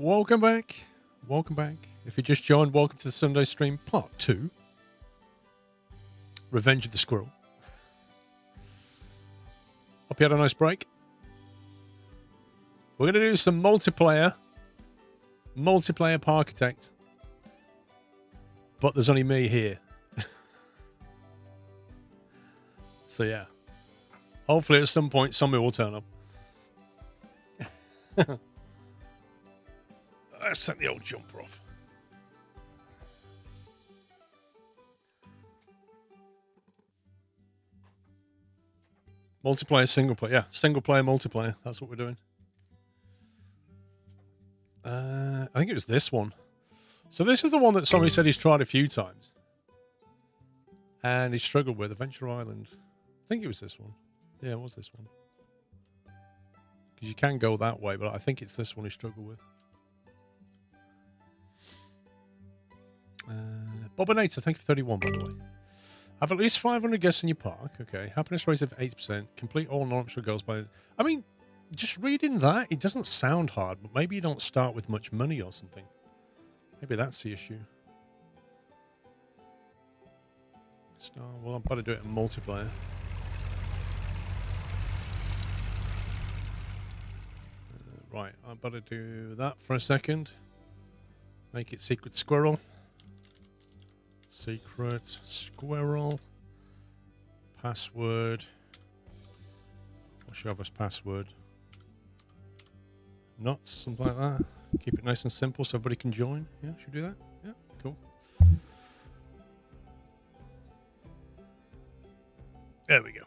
Welcome back. Welcome back. If you just joined, welcome to the Sunday stream, part 2. Revenge of the Squirrel. Hope you had a nice break. We're going to do some multiplayer Parkitect. But there's only me here. So yeah. Hopefully at some point somebody will turn up. Let's set the old jumper off. Multiplayer, single player. Yeah, single player, multiplayer. That's what we're doing. I think it was this one. So this is the one that somebody said he's tried a few times. And he struggled with Adventure Island. I think it was this one. Yeah, it was this one. Because you can go that way, but I think it's this one he struggled with. Bobinator, thank you for 31, by the way. Have at least 500 guests in your park. Okay. Happiness rate of 8%. Complete all non-optional goals by... I mean, just reading that, it doesn't sound hard, but maybe you don't start with much money or something. Maybe that's the issue. Well, I've got to do it in multiplayer. Right, I better do that for a second. Make it Secret Squirrel. Secret Squirrel. Password. What should we have as password? Nuts, something like that. Keep it nice and simple so everybody can join. Yeah, should we do that? Yeah, cool. There we go.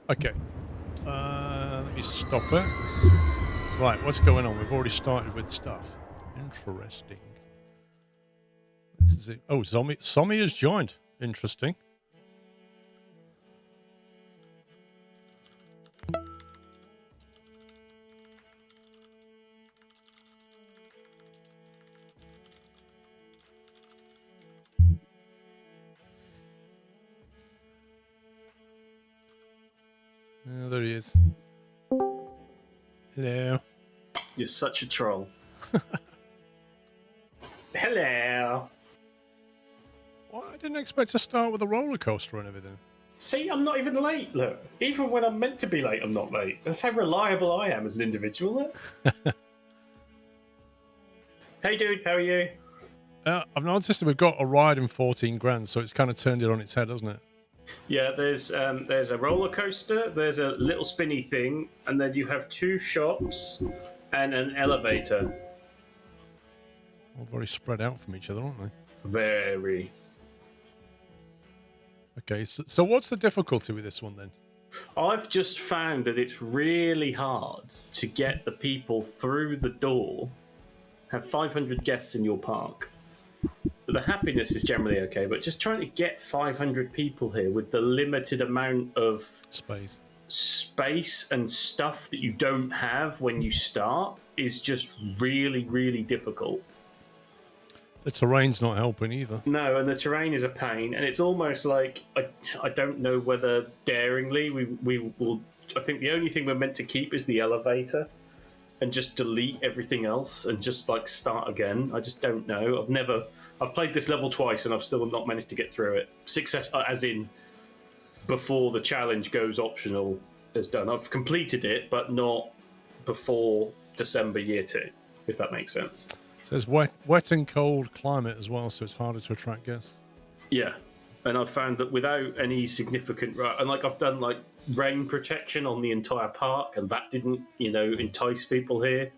Okay. Let me stop it. Right, what's going on? We've already started with stuff. Interesting. This is it. Oh, Zombie has joined. Interesting. Oh, there he is. Hello. You're such a troll. Hello. Well, I didn't expect to start with a roller coaster and everything. See, I'm not even late, look. Even when I'm meant to be late, I'm not late. That's how reliable I am as an individual, look. Hey, dude, how are you? I've noticed that we've got a ride in 14 grand, so it's kind of turned it on its head, hasn't it? Yeah, there's a roller coaster, there's a little spinny thing, and then you have 2 shops and an elevator. All very spread out from each other, aren't they? Very. Okay, so what's the difficulty with this one then? I've just found that it's really hard to get the people through the door, have 500 guests in your park. The happiness is generally okay, but just trying to get 500 people here with the limited amount of space and stuff that you don't have when you start is just really, really difficult. The terrain's not helping either. No, and the terrain is a pain, and it's almost like I don't know whether daringly we will. I think the only thing we're meant to keep is the elevator, and just delete everything else and just like start again. I just don't know. I've played this level twice and I've still not managed to get through it. Success, as in before the challenge goes optional, is done. I've completed it, but not before December year 2, if that makes sense. So it's wet and cold climate as well, so it's harder to attract guests. Yeah, and I've found that without any significant, and like I've done like rain protection on the entire park, and that didn't, entice people here.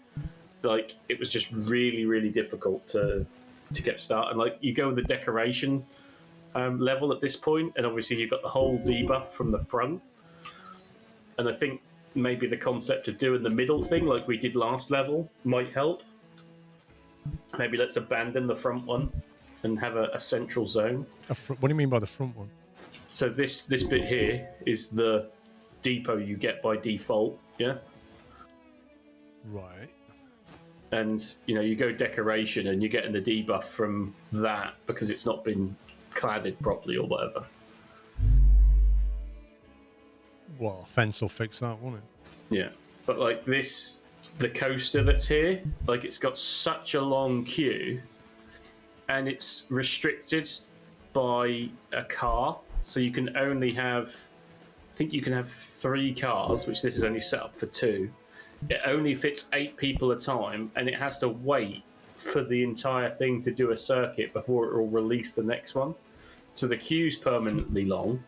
Like it was just really, really difficult to get started. And like you go with the decoration level at this point, and obviously you've got the whole debuff from the front. And I think maybe the concept of doing the middle thing, like we did last level, might help. Maybe let's abandon the front one and have a central zone. What do you mean by the front one? So this bit here is the depot you get by default, yeah? Right. And, you go decoration and you're getting the debuff from that because it's not been cladded properly or whatever. Well, fence will fix that, won't it? Yeah. But, like, this the coaster that's here. Like, it's got such a long queue, and it's restricted by a car, so you can only have, I think you can have 3 cars, which this is only set up for 2. It only fits 8 people at a time, and it has to wait for the entire thing to do a circuit before it will release the next one. So the queue's permanently long.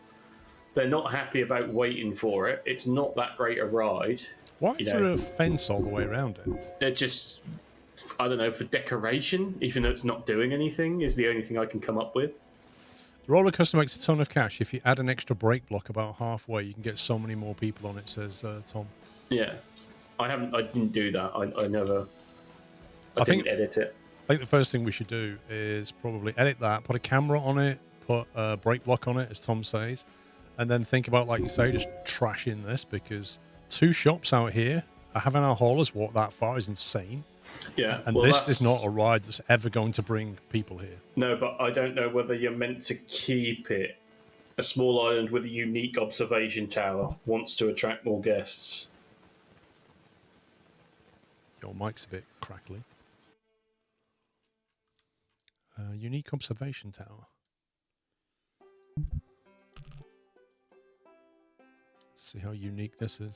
They're not happy about waiting for it. It's not that great a ride. Why is there a fence all the way around it? They're just, I don't know, for decoration, even though it's not doing anything, is the only thing I can come up with. The roller coaster makes a ton of cash. If you add an extra brake block about halfway, you can get so many more people on it, says Tom. Yeah. I didn't do that. I didn't edit it. I think the first thing we should do is probably edit that, put a camera on it, put a brake block on it, as Tom says, and then think about, like you say, just trashing this, because 2 shops out here, having our haulers walk that far is insane. Yeah. And this is not a ride that's ever going to bring people here. No, but I don't know whether you're meant to keep it a small island with a unique observation tower wants to attract more guests. Your mic's a bit crackly. Unique observation tower. Let's see how unique this is.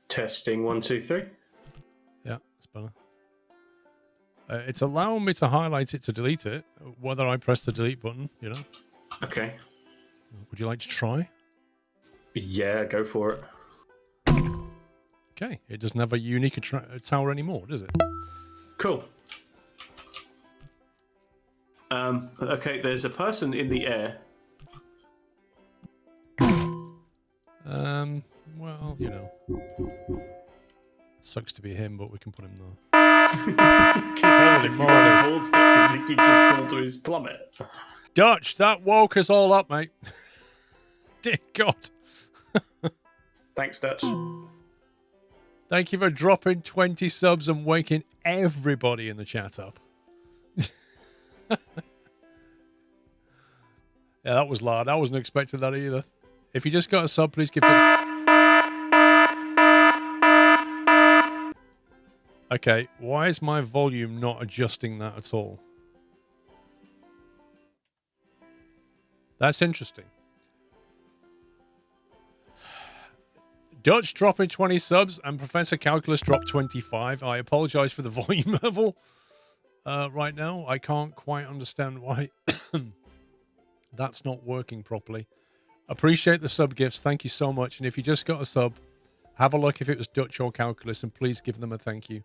Testing 1, 2, 3. Yeah, it's better. It's allowing me to highlight it to delete it, whether I press the delete button, you know. Okay. Would you like to try? Yeah, go for it. Okay, it doesn't have a unique tower anymore, does it? Cool. Okay, there's a person in the air. Well, you know. Sucks to be him, but we can put him there. Holy moly. He just fall to his plummet. Dutch, that woke us all up, mate. Dear God. Thanks, Dutch. Thank you for dropping 20 subs and waking everybody in the chat up. Yeah, that was loud. I wasn't expecting that either. If you just got a sub, please give it. Okay, why is my volume not adjusting that at all? That's interesting. Dutch dropping 20 subs and Professor Calculus dropped 25. I apologize for the volume level right now. I can't quite understand why that's not working properly. Appreciate the sub gifts. Thank you so much. And if you just got a sub, have a look if it was Dutch or Calculus and please give them a thank you.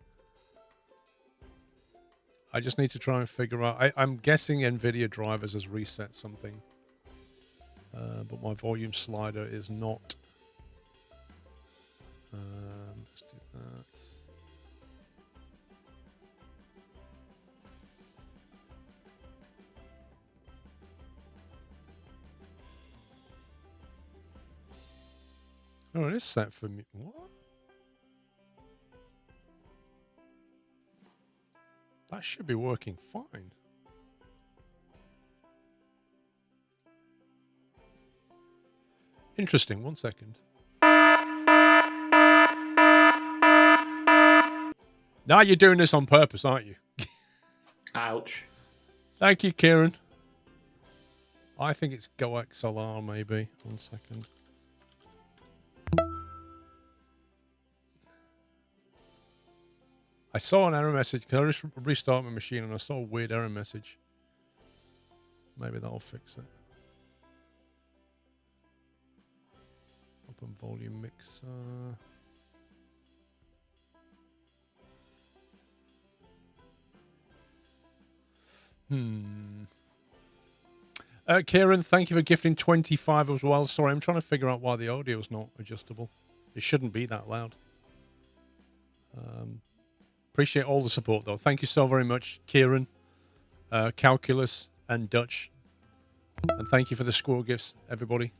I just need to try and figure out. I'm guessing NVIDIA drivers has reset something. But my volume slider is not. Let's do that. Oh, it is set for me. What? That should be working fine. Interesting. 1 second. Now you're doing this on purpose, aren't you? Ouch. Thank you, Kieran. I think it's GoXLR, maybe. 1 second. I saw an error message because I just restarted my machine and I saw a weird error message. Maybe that'll fix it. Open volume mixer. Kieran, thank you for gifting 25 as well. Sorry, I'm trying to figure out why the audio is not adjustable. It shouldn't be that loud. Appreciate all the support, though. Thank you so very much, Kieran, Calculus, and Dutch. And thank you for the squirrel gifts, everybody.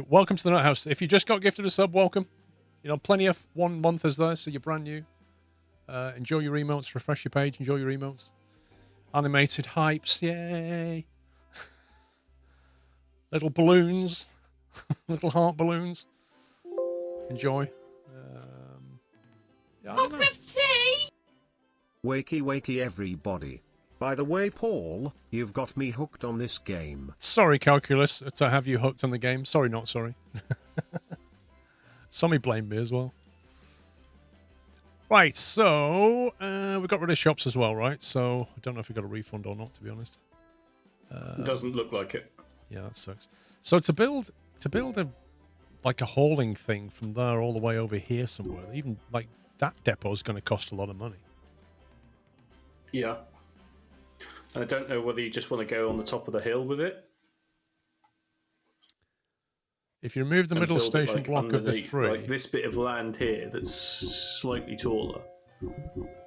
Welcome to the Nut House. If you just got gifted a sub, welcome. You know, plenty of 1 month is there, so you're brand new. Enjoy your emotes. Refresh your page. Enjoy your emotes. Animated hypes. Yay. Little balloons. Little heart balloons. enjoy. Yeah, I don't know. Wakey wakey everybody. By the way, Paul, you've got me hooked on this game. Sorry, Calculus, to have you hooked on the game. Sorry, not sorry. Somebody blamed me as well. Right, so we got rid of shops as well, right? So I don't know if we got a refund or not, to be honest. Doesn't look like it. Yeah, that sucks. So to build a like a hauling thing from there all the way over here somewhere, even like that depot is going to cost a lot of money. Yeah. I don't know whether you just want to go on the top of the hill with it. If you remove the middle build it, station like, block of the underneath, 3, like this bit of land here that's slightly taller,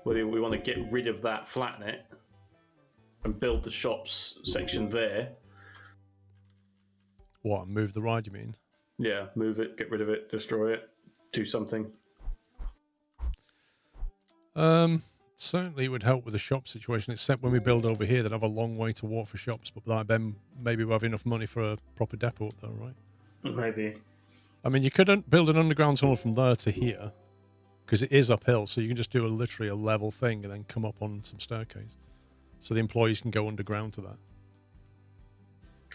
whether we want to get rid of that, flatten it, and build the shops section there. What, move the ride, you mean? Yeah, move it, get rid of it, destroy it, do something. Certainly would help with the shop situation, except when we build over here, they'd have a long way to walk for shops, but then maybe we'll have enough money for a proper depot up there, right? Maybe. I mean, you could build an underground tunnel from there to here, because it is uphill, so you can just do literally a level thing and then come up on some staircase. So the employees can go underground to that.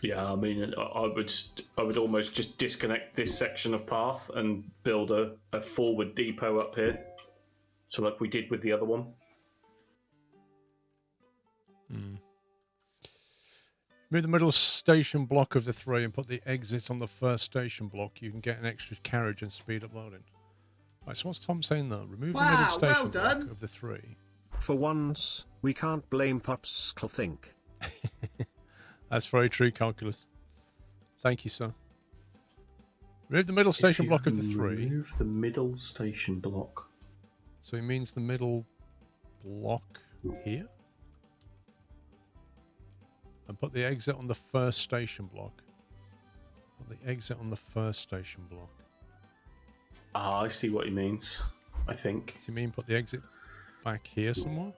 Yeah, I mean, I would almost just disconnect this section of path and build a forward depot up here. So like we did with the other one. Move the middle station block of the 3 and put the exit on the first station block. You can get an extra carriage and speed up loading. Right, so what's Tom saying there? Remove the middle station block of the 3. For once, we can't blame pups, think. That's very true, Calculus. Thank you, sir. Remove the middle station block of the 3. Remove the middle station block. So he means the middle block here? And put the exit on the first station block. Put the exit on the first station block. Ah, I see what he means. I think. Does he mean put the exit back here somewhere?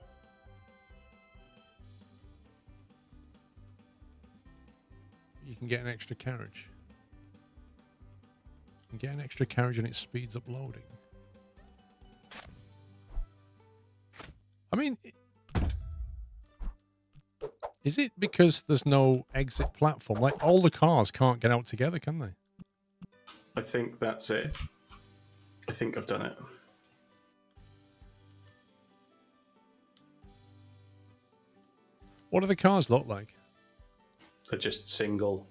You can get an extra carriage. You can get an extra carriage and it speeds up loading. I mean, is it because there's no exit platform? Like, all the cars can't get out together, can they? I think that's it. I think I've done it. What do the cars look like? They're just single.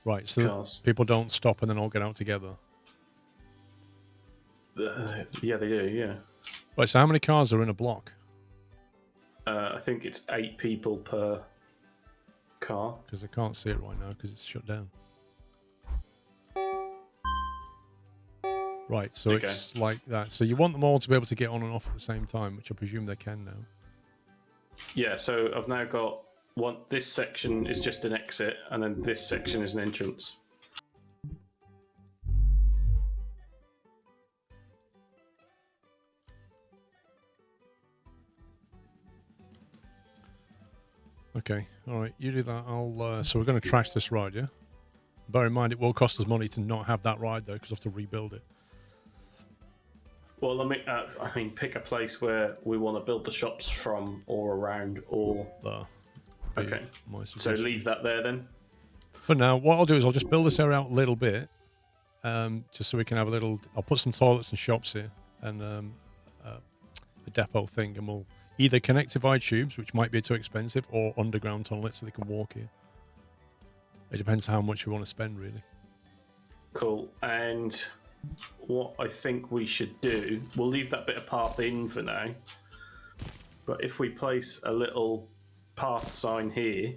Right, so cars. People don't stop and then all get out together. Yeah, they do, yeah. Right, so how many cars are in a block? I think it's 8 people per car. Because I can't see it right now because it's shut down. Right, so Okay. it's like that. So you want them all to be able to get on and off at the same time, which I presume they can now. Yeah, so I've now got one. This section is just an exit, and then this section is an entrance. Okay, all right, you do that. I'll. So we're going to trash this ride, yeah? Bear in mind, it will cost us money to not have that ride, though, because we have to rebuild it. Well, I mean, pick a place where we want to build the shops from, or around, or There. okay. My So suggestion. leave that there then. For now, what I'll do is I'll just build this area out a little bit, just so we can have a little. I'll put some toilets and shops here, and a depot thing, and we'll either connect to via tubes, which might be too expensive, or underground toilets so they can walk here. It depends how much we want to spend, really. Cool. And what I think we should do, we'll leave that bit of path in for now. But if we place a little path sign here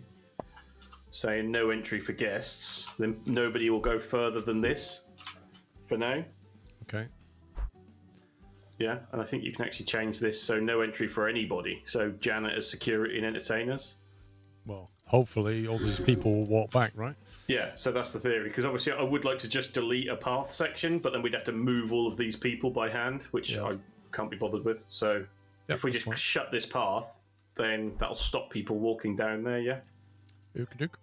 saying no entry for guests, then nobody will go further than this for now. Okay. Yeah, and I think you can actually change this so no entry for anybody. So janitors, security, and entertainers. Well, hopefully all these people will walk back, right? Yeah, so that's the theory. Because obviously I would like to just delete a path section, but then we'd have to move all of these people by hand, which I can't be bothered with. So if we just shut this path, then that'll stop people walking down there, yeah? Ook-a-dook.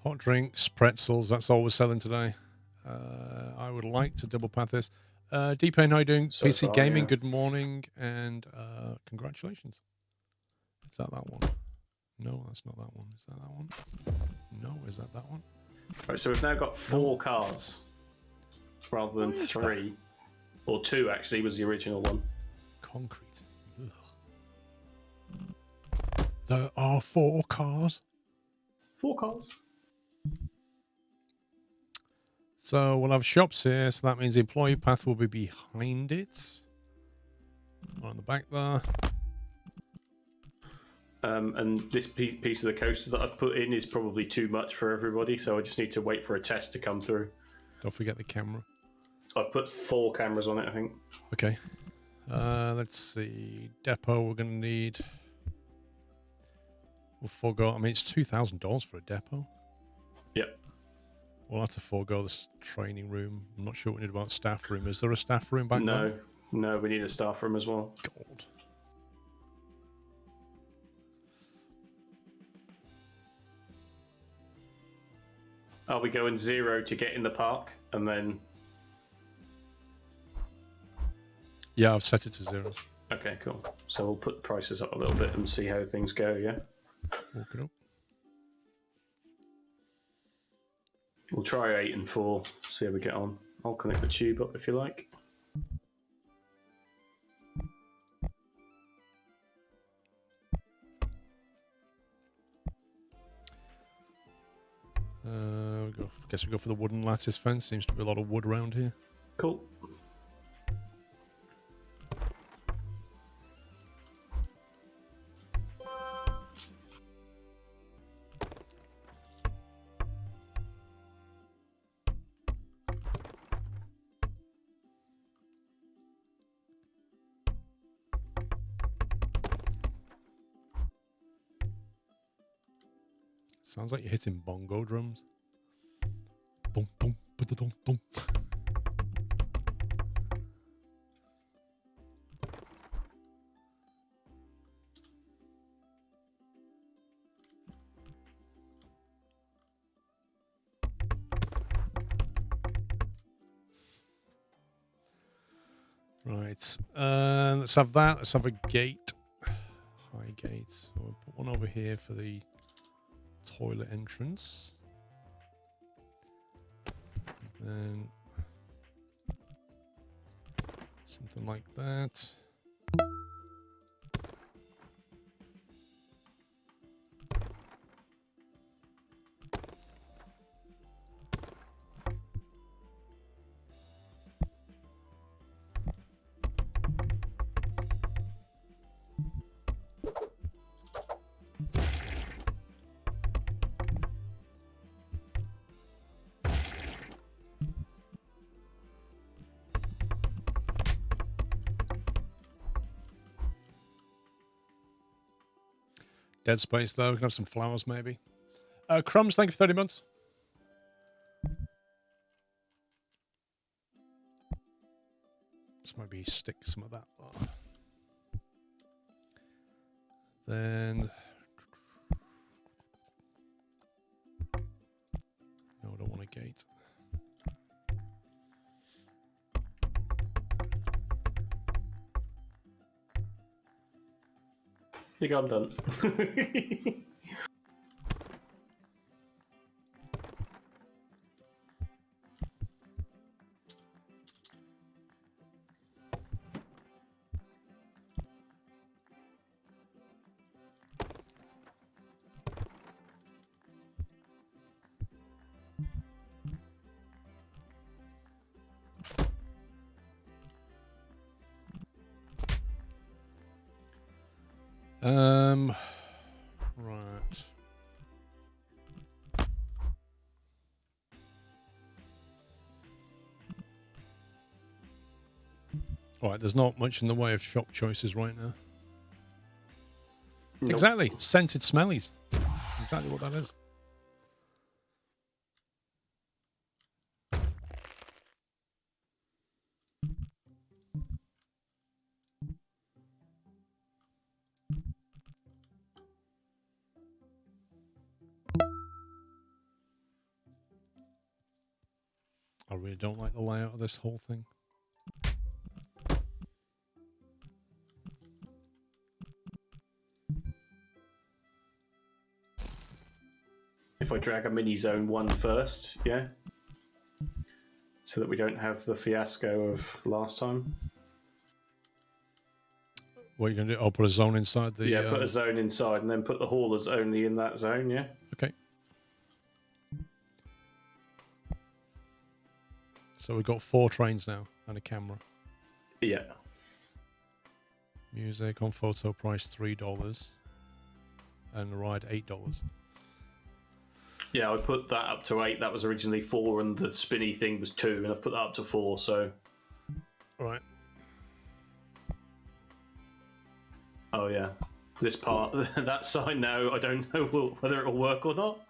Hot drinks, pretzels, that's all we're selling today. I would like to double path this. D-Pain, how you doing? So PC far, Gaming, yeah. good morning, and congratulations. Is that one? No, that's not that one. Is that one? No, is that one? Right, so we've now got 4 cars rather than 3. Or 2, actually, was the original one. Concrete. Ugh. There are 4 cars. 4 cars. So we'll have shops here, so that means the employee path will be behind it. On the back there. And this piece of the coaster that I've put in is probably too much for everybody, so I just need to wait for a test to come through. Don't forget the camera. I've put 4 cameras on it, I think. Okay. Let's see. Depot we're going to need. We'll forego. I mean, it's $2,000 for a depot. Yep. We'll have to forego this training room. I'm not sure what we need about staff room. Is there a staff room back there? No, we need a staff room as well. God. Are we going 0 to get in the park and then? Yeah, I've set it to 0. Okay, cool. So we'll put prices up a little bit and see how things go, yeah? Walk it up. We'll try 8 and 4, see how we get on. I'll connect the tube up if you like. Guess we go for the wooden lattice fence. Seems to be a lot of wood around here. Cool. Sounds like you're hitting bongo drums. Boom, boom, ba-da-dum, boom. Right. Let's have that. Let's have a gate. High gate. So we'll put one over here for the toilet entrance. And something like that. Dead space though. We can have some flowers maybe. Crumbs, thank you for 30 months. Let's maybe stick some of that there. Then no, I don't want a gate. I think I'm done. Right. All right, there's not much in the way of shop choices right now. Nope. Exactly. Scented smellies. Exactly what that is. I really don't like the layout of this whole thing. If I drag a mini zone 1 first, yeah? So that we don't have the fiasco of last time. What are you going to do? I'll put a zone inside the... Yeah, put a zone inside and then put the haulers only in that zone, yeah? Okay. So we've got 4 trains now and a camera. Yeah. Music on photo price $3 and the ride $8. Yeah, I put that up to 8. That was originally 4 and the spinny thing was 2 and I've put that up to 4, so... Right. Oh, yeah. This part, that sign now, I don't know whether it'll work or not.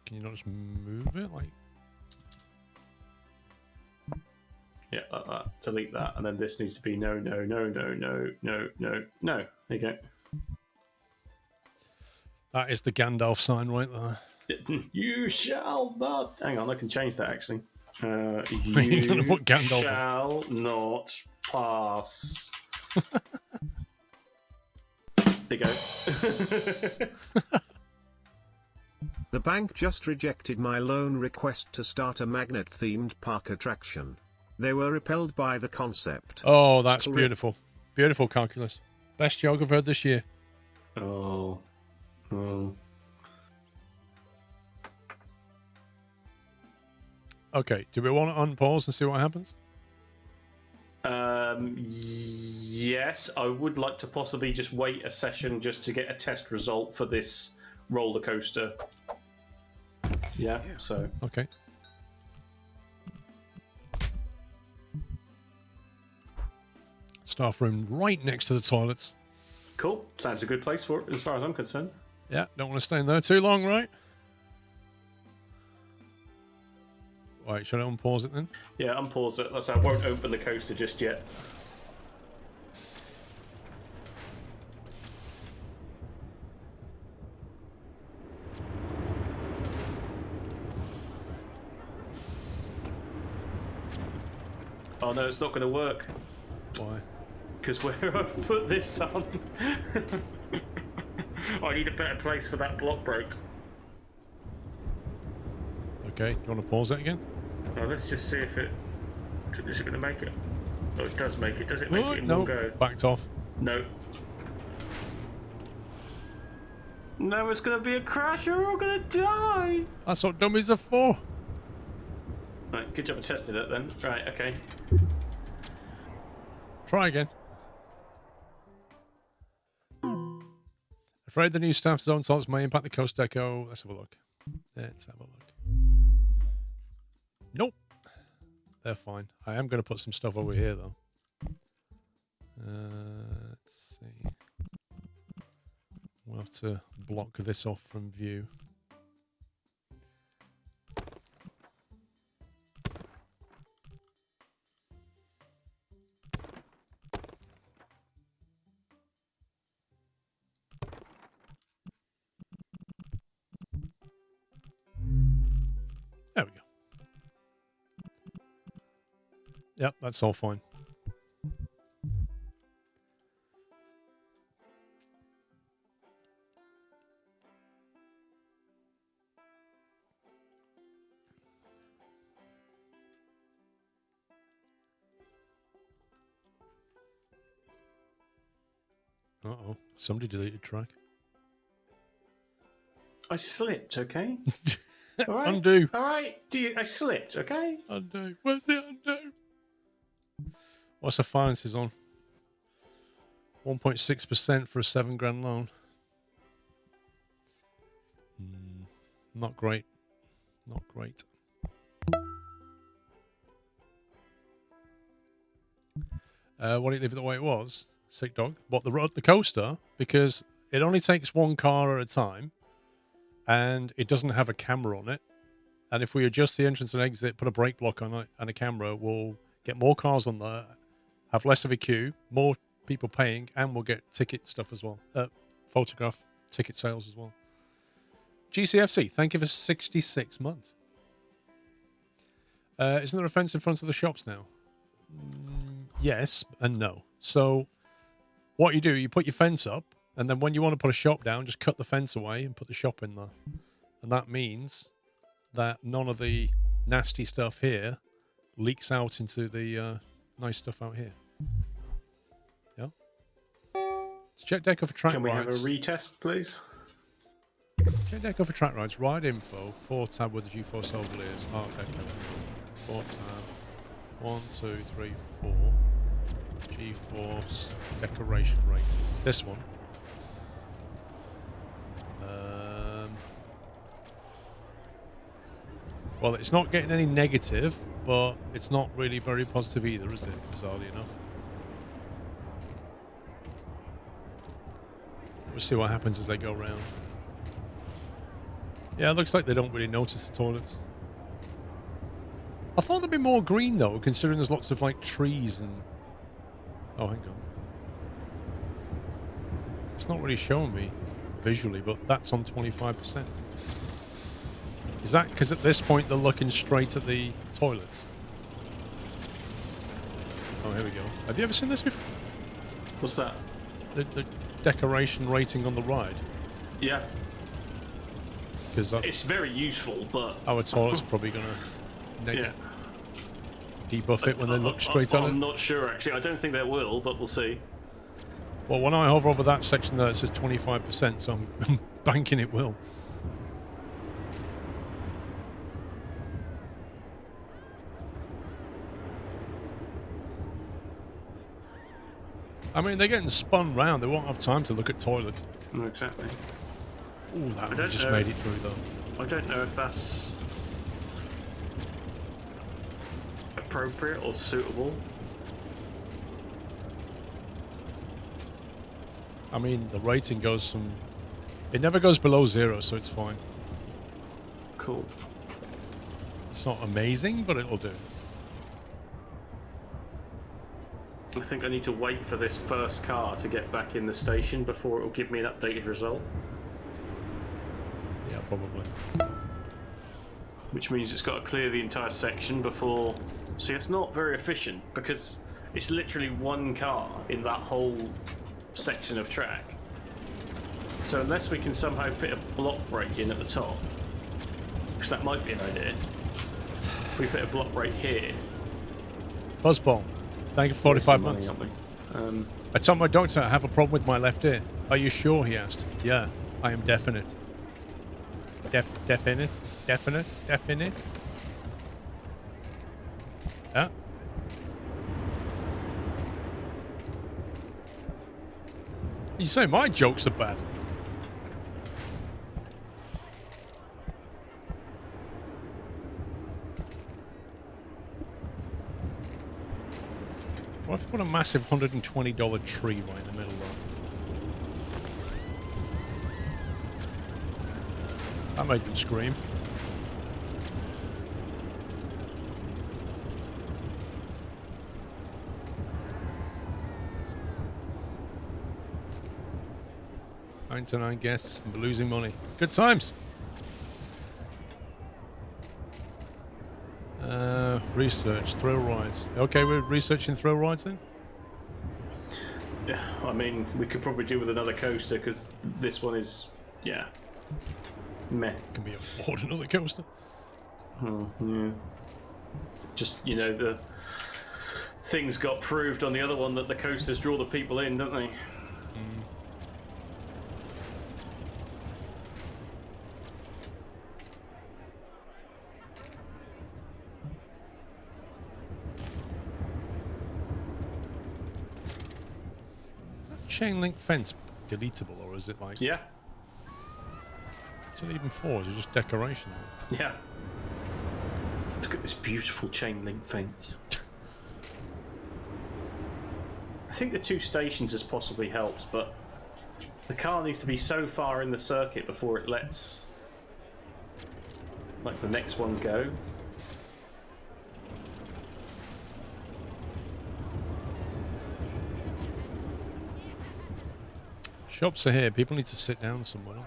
Can you not just move it? Like... Yeah, like that. Delete that. And then this needs to be no. There you go. That is the Gandalf sign right there. You shall not... Hang on, I can change that, actually. You're You gonna put Gandalf shall not pass. There you go. The bank just rejected my loan request to start a magnet-themed park attraction. They were repelled by the concept. Oh, that's beautiful. Beautiful calculus. Best joke I've heard this year. Oh. Okay, do we want to unpause and see what happens? Yes, I would like to possibly just wait a session just to get a test result for this roller coaster. Yeah, so... Okay. Staff room right next to the toilets. Cool. Sounds a good place for it, as far as I'm concerned. Yeah, don't want to stay in there too long, right? Right, should I unpause it then? Yeah, unpause it. That's I won't open the coaster just yet. Oh no, it's not going to work. Why? Because where I've put this on, I need a better place for that block break. Okay, do you want to pause it again? Well, let's just see if it... Is it going to make it? Oh, it does make it. Does it make it in no, one go? backed off. No. No, it's going to be a crash or we're all going to die! That's what dummies are for. Right, good job of testing it then. Right, okay. Try again. Afraid the new staff zone salts may impact the coast deco. Let's have a look. Let's have a look. Nope. They're fine. I am going to put some stuff over here, though. Let's see. We'll have to block this off from view. There we go. Yep, that's all fine. Uh-oh, somebody deleted track. I slipped, okay? All right. Undo. All right. I slipped, okay? Undo. Where's the undo? What's the finances on? 1.6% for a $7,000 loan. Not great. Not great. Why don't you leave it the way it was? Sick dog. What, the coaster? Because it only takes one car at a time, and it doesn't have a camera on it. And if we adjust the entrance and exit, put a brake block on it and a camera, we'll get more cars on there, have less of a queue, more people paying, and we'll get ticket stuff as well. Photograph ticket sales as well. GCFC, thank you for 66 months. Isn't there a fence in front of the shops now? Yes and no. So what you do, you put your fence up, and then when you want to put a shop down, just cut the fence away and put the shop in there. And that means that none of the nasty stuff here leaks out into the nice stuff out here. Yeah. Let's check Deco for track rides. Can we have a retest, please? Check Deco for track rides. Ride info. 4 tab with the GeForce overlays. Art Deco. 4 tab. 1, 2, 3, 4. GeForce decoration rating. This one. Well, it's not getting any negative, but it's not really very positive either, is it? Bizarrely enough. We'll see what happens as they go around. Yeah, it looks like they don't really notice the toilets. I thought there'd be more green though, considering there's lots of like trees and... Oh, hang on. It's not really showing me visually, but that's on 25%. Is that because at this point they're looking straight at the toilets? Oh, here we go. Have you ever seen this before? What's that? The decoration rating on the ride? Yeah. Because it's very useful, but... Our toilets are probably going to debuff it when they look straight at it. I'm not sure, actually. I don't think they will, but we'll see. Well, when I hover over that section there, it says 25%, so I'm banking it will. I mean, they're getting spun round. They won't have time to look at toilets. No, exactly. Ooh, that one just made it through, though. I don't know if that's appropriate or suitable. I mean, the rating goes from... It never goes below 0, so it's fine. Cool. It's not amazing, but it'll do. I think I need to wait for this first car to get back in the station before it will give me an updated result. Yeah, probably. Which means it's got to clear the entire section before... See, it's not very efficient because it's literally one car in that whole section of track. So unless we can somehow fit a block brake in at the top, because that might be an idea. If we fit a block brake here... Fuzzball. Thank you for 45 months. I told my doctor I have a problem with my left ear. Are you sure? He asked. Yeah, I am definite. Definite? Definite? Definite? Yeah. You say my jokes are bad. What if I put a massive $120 tree right in the middle there? That made them scream. $99 guests and losing money. Good times. Research, thrill rides. Okay, we're researching thrill rides then? Yeah, I mean, we could probably do with another coaster because this one is, yeah, meh. Can we afford another coaster? Yeah. Just, you know, the things got proved on the other one that the coasters draw the people in, don't they? Chain link fence deletable, or is it like... Yeah. Is it even for? Is it just decoration? Yeah. Look at this beautiful chain link fence. I think the 2 stations has possibly helped, but the car needs to be so far in the circuit before it lets, like, the next one go. Shops are here. People need to sit down somewhere, don't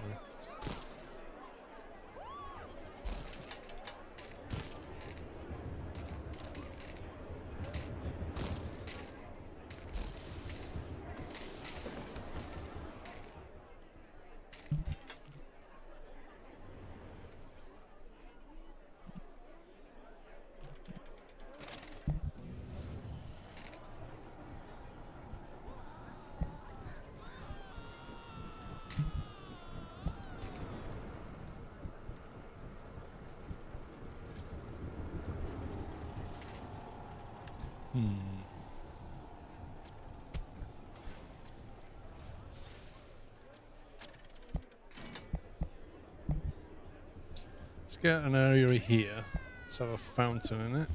Let's get an area here. Let's have a fountain in it.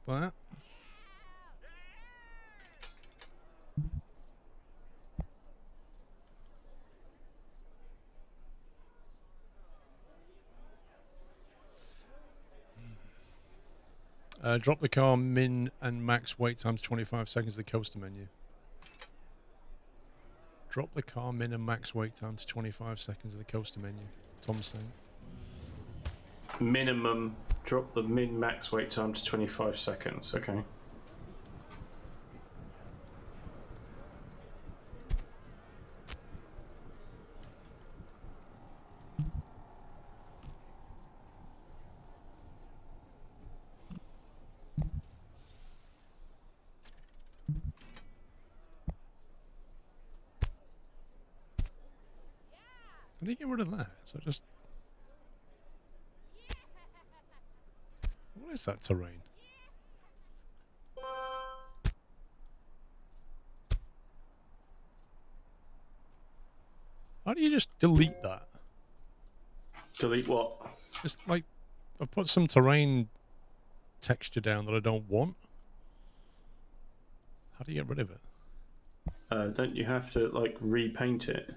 Like that. Drop the car min and max wait times 25 seconds to the coaster menu. Drop the car min and max wait time to 25 seconds of the coaster menu. Tom's saying. Minimum. Drop the min max wait time to 25 seconds. Okay. How do you get rid of that? So just... What is that terrain? How do you just delete that? Delete what? Just like, I've put some terrain texture down that I don't want. How do you get rid of it? Don't you have to like repaint it?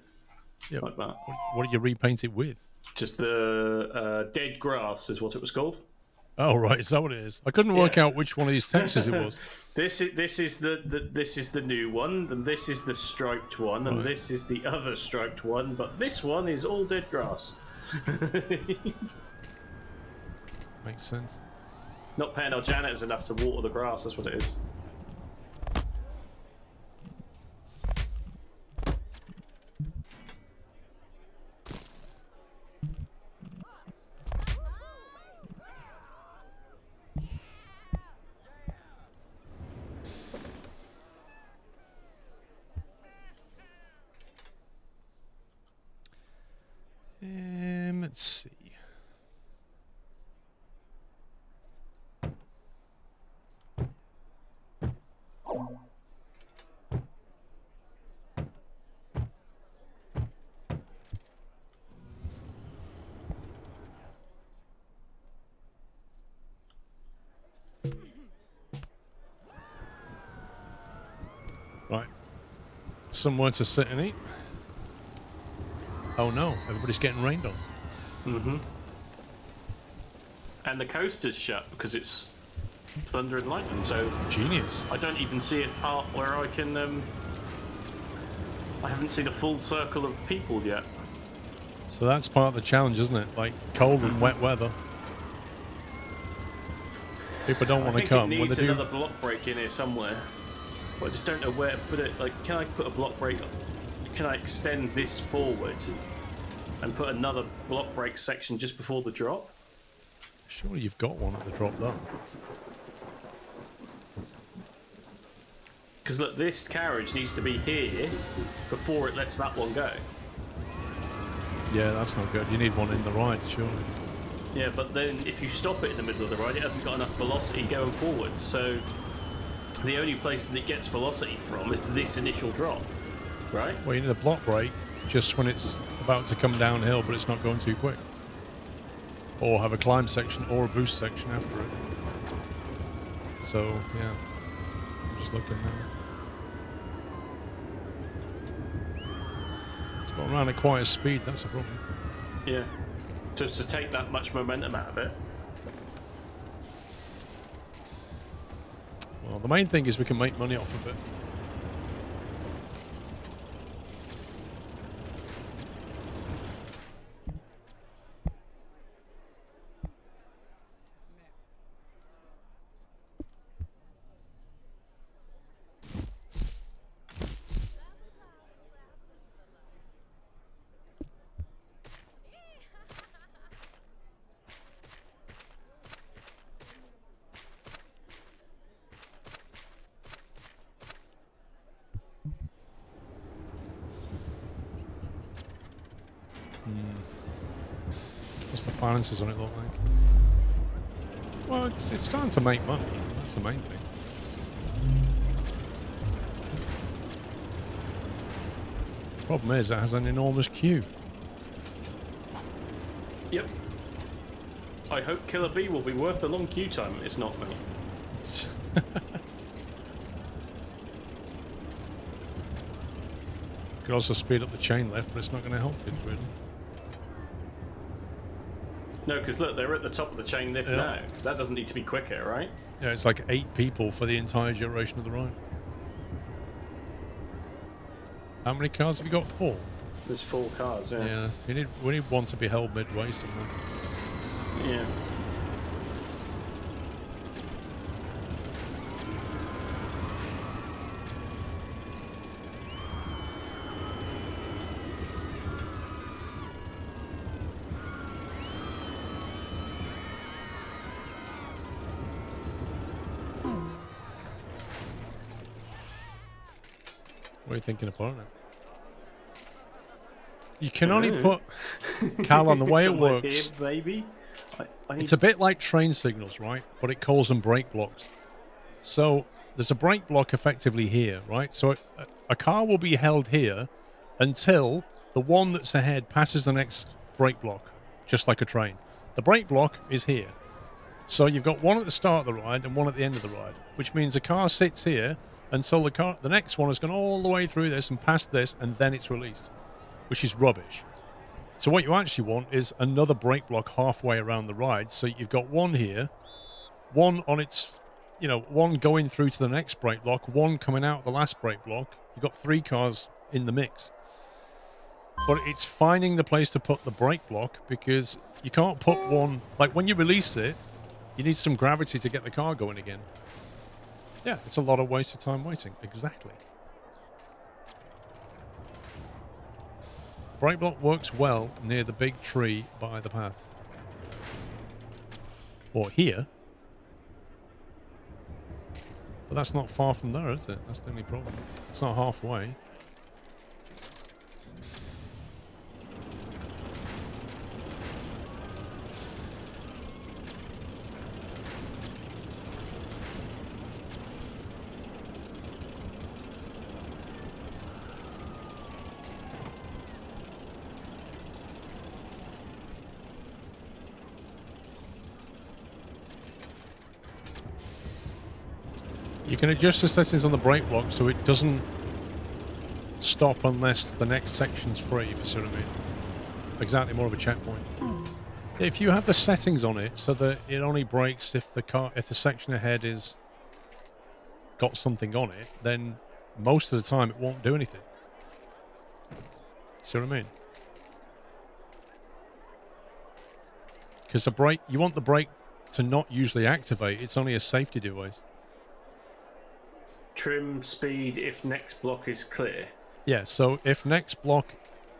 Yeah, like that. What do you repaint it with? Just the dead grass is what it was called. Oh right, is that what it is? I couldn't work out which one of these textures it was. This is the new one, and this is the striped one, and this is the other striped one. But this one is all dead grass. Makes sense. Not paying our janitors enough to water the grass. That's what it is. Let's see. Right. Somewhere to sit and eat. Oh no, everybody's getting rained on. Mm-hmm. And the coaster's shut because it's thunder and lightning, so... Genius. I don't even see it part where I can, I haven't seen a full circle of people yet. So that's part of the challenge, isn't it? Like, cold and wet weather. People don't want to come. It When needs they do... another block break in here somewhere. But I just don't know where to put it. Like, can I put a block break... Can I extend this forward and put another block break section just before the drop? Surely you've got one at the drop though. Because look, this carriage needs to be here before it lets that one go. Yeah, that's not good. You need one in the ride, surely. Yeah, but then if you stop it in the middle of the ride, it hasn't got enough velocity going forward. So the only place that it gets velocity from is this initial drop, right? Well, you need a block break just when it's about to come downhill, but it's not going too quick. Or have a climb section or a boost section after it. So, yeah. I'm just looking now. It's got around at quite a speed, that's a problem. Yeah. Just to take that much momentum out of it. Well, the main thing is we can make money off of it. What's the finances on it look like? Well, it's starting to make money. That's the main thing. Problem is, it has an enormous queue. Yep. I hope Killer Bee will be worth the long queue time. It's not, mate. Could also speed up the chain lift, but it's not going to help it really. No, because look, they're at the top of the chain lift now. That doesn't need to be quicker, right? Yeah, it's like 8 people for the entire duration of the ride. How many cars have you got? 4? There's 4 cars, yeah. Yeah, we need one to be held midway somewhere. Yeah. What are you thinking about it? You can only put Cal on the way it works. Here, baby. It's a bit like train signals, right? But it calls them brake blocks. So there's a brake block effectively here, right? So a car will be held here until the one that's ahead passes the next brake block, just like a train. The brake block is here. So you've got one at the start of the ride and one at the end of the ride, which means the car sits here until the next one has gone all the way through this and past this, and then it's released, which is rubbish. So what you actually want is another brake block halfway around the ride. So you've got one here, one on its, one going through to the next brake block, one coming out of the last brake block. You've got 3 cars in the mix. But it's finding the place to put the brake block, because you can't put one, like when you release it, you need some gravity to get the car going again. Yeah, it's a lot of wasted time waiting. Exactly. Brake block works well near the big tree by the path. Or here. But that's not far from there, is it? That's the only problem. It's not halfway. You can adjust the settings on the brake block so it doesn't stop unless the next section's free, if you see what I mean. Exactly, more of a checkpoint. If you have the settings on it so that it only brakes if the section ahead is got something on it, then most of the time it won't do anything. See what I mean? Because you want the brake to not usually activate. It's only a safety device. Trim speed if next block is clear. Yeah, so if next block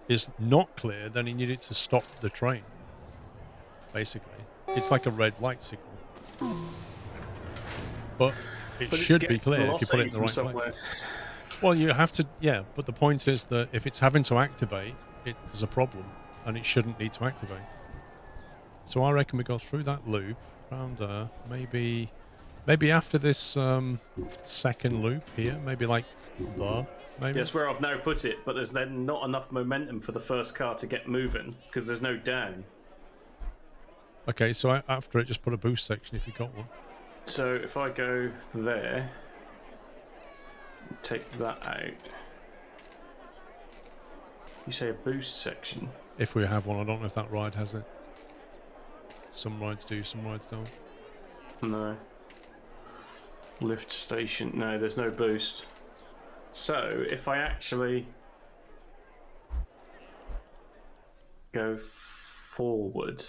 is not clear, then you need it to stop the train. Basically. It's like a red light signal. But it should be clear if you put it in the right place. Well, you have to, yeah, but the point is that if it's having to activate, there's a problem, and it shouldn't need to activate. So I reckon we go through that loop, around maybe after this second loop here, maybe like there, maybe. Yes, where I've now put it, but there's then not enough momentum for the first car to get moving, because there's no down. Okay, so after it, just put a boost section if you've got one. So if I go there, take that out. You say a boost section? If we have one, I don't know if that ride has it. Some rides do, some rides don't. No. Lift station, no, there's no boost. So if I actually go forward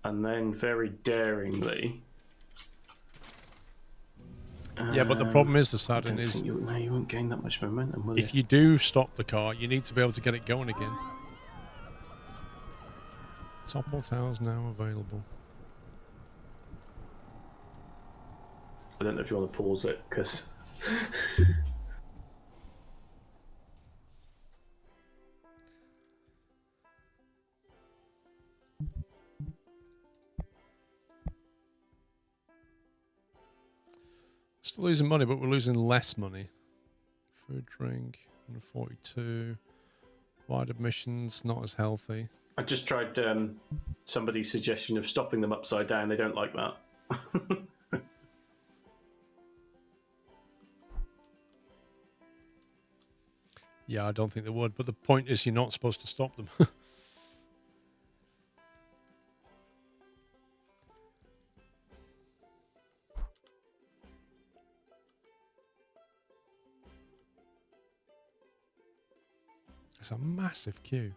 and then very daringly. Yeah, but the problem is, the sadding is, you won't gain that much momentum, will you? if you do stop the car, you need to be able to get it going again. Topple towers now available. I don't know if you want to pause it, because... Still losing money, but we're losing less money. Food, drink, 142. Wide admissions, not as healthy. I just tried somebody's suggestion of stopping them upside down. They don't like that. Yeah, I don't think they would. But the point is, you're not supposed to stop them. It's a massive queue.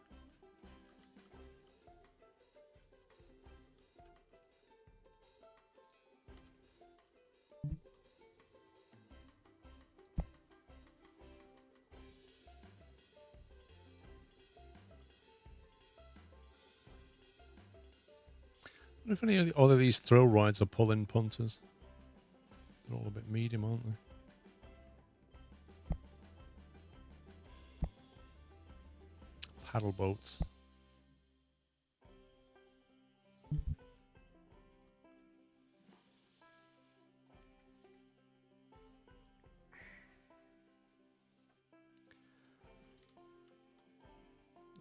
I wonder if any of the, all of these thrill rides are pull-in punters. They're all a bit medium, aren't they? Paddle boats.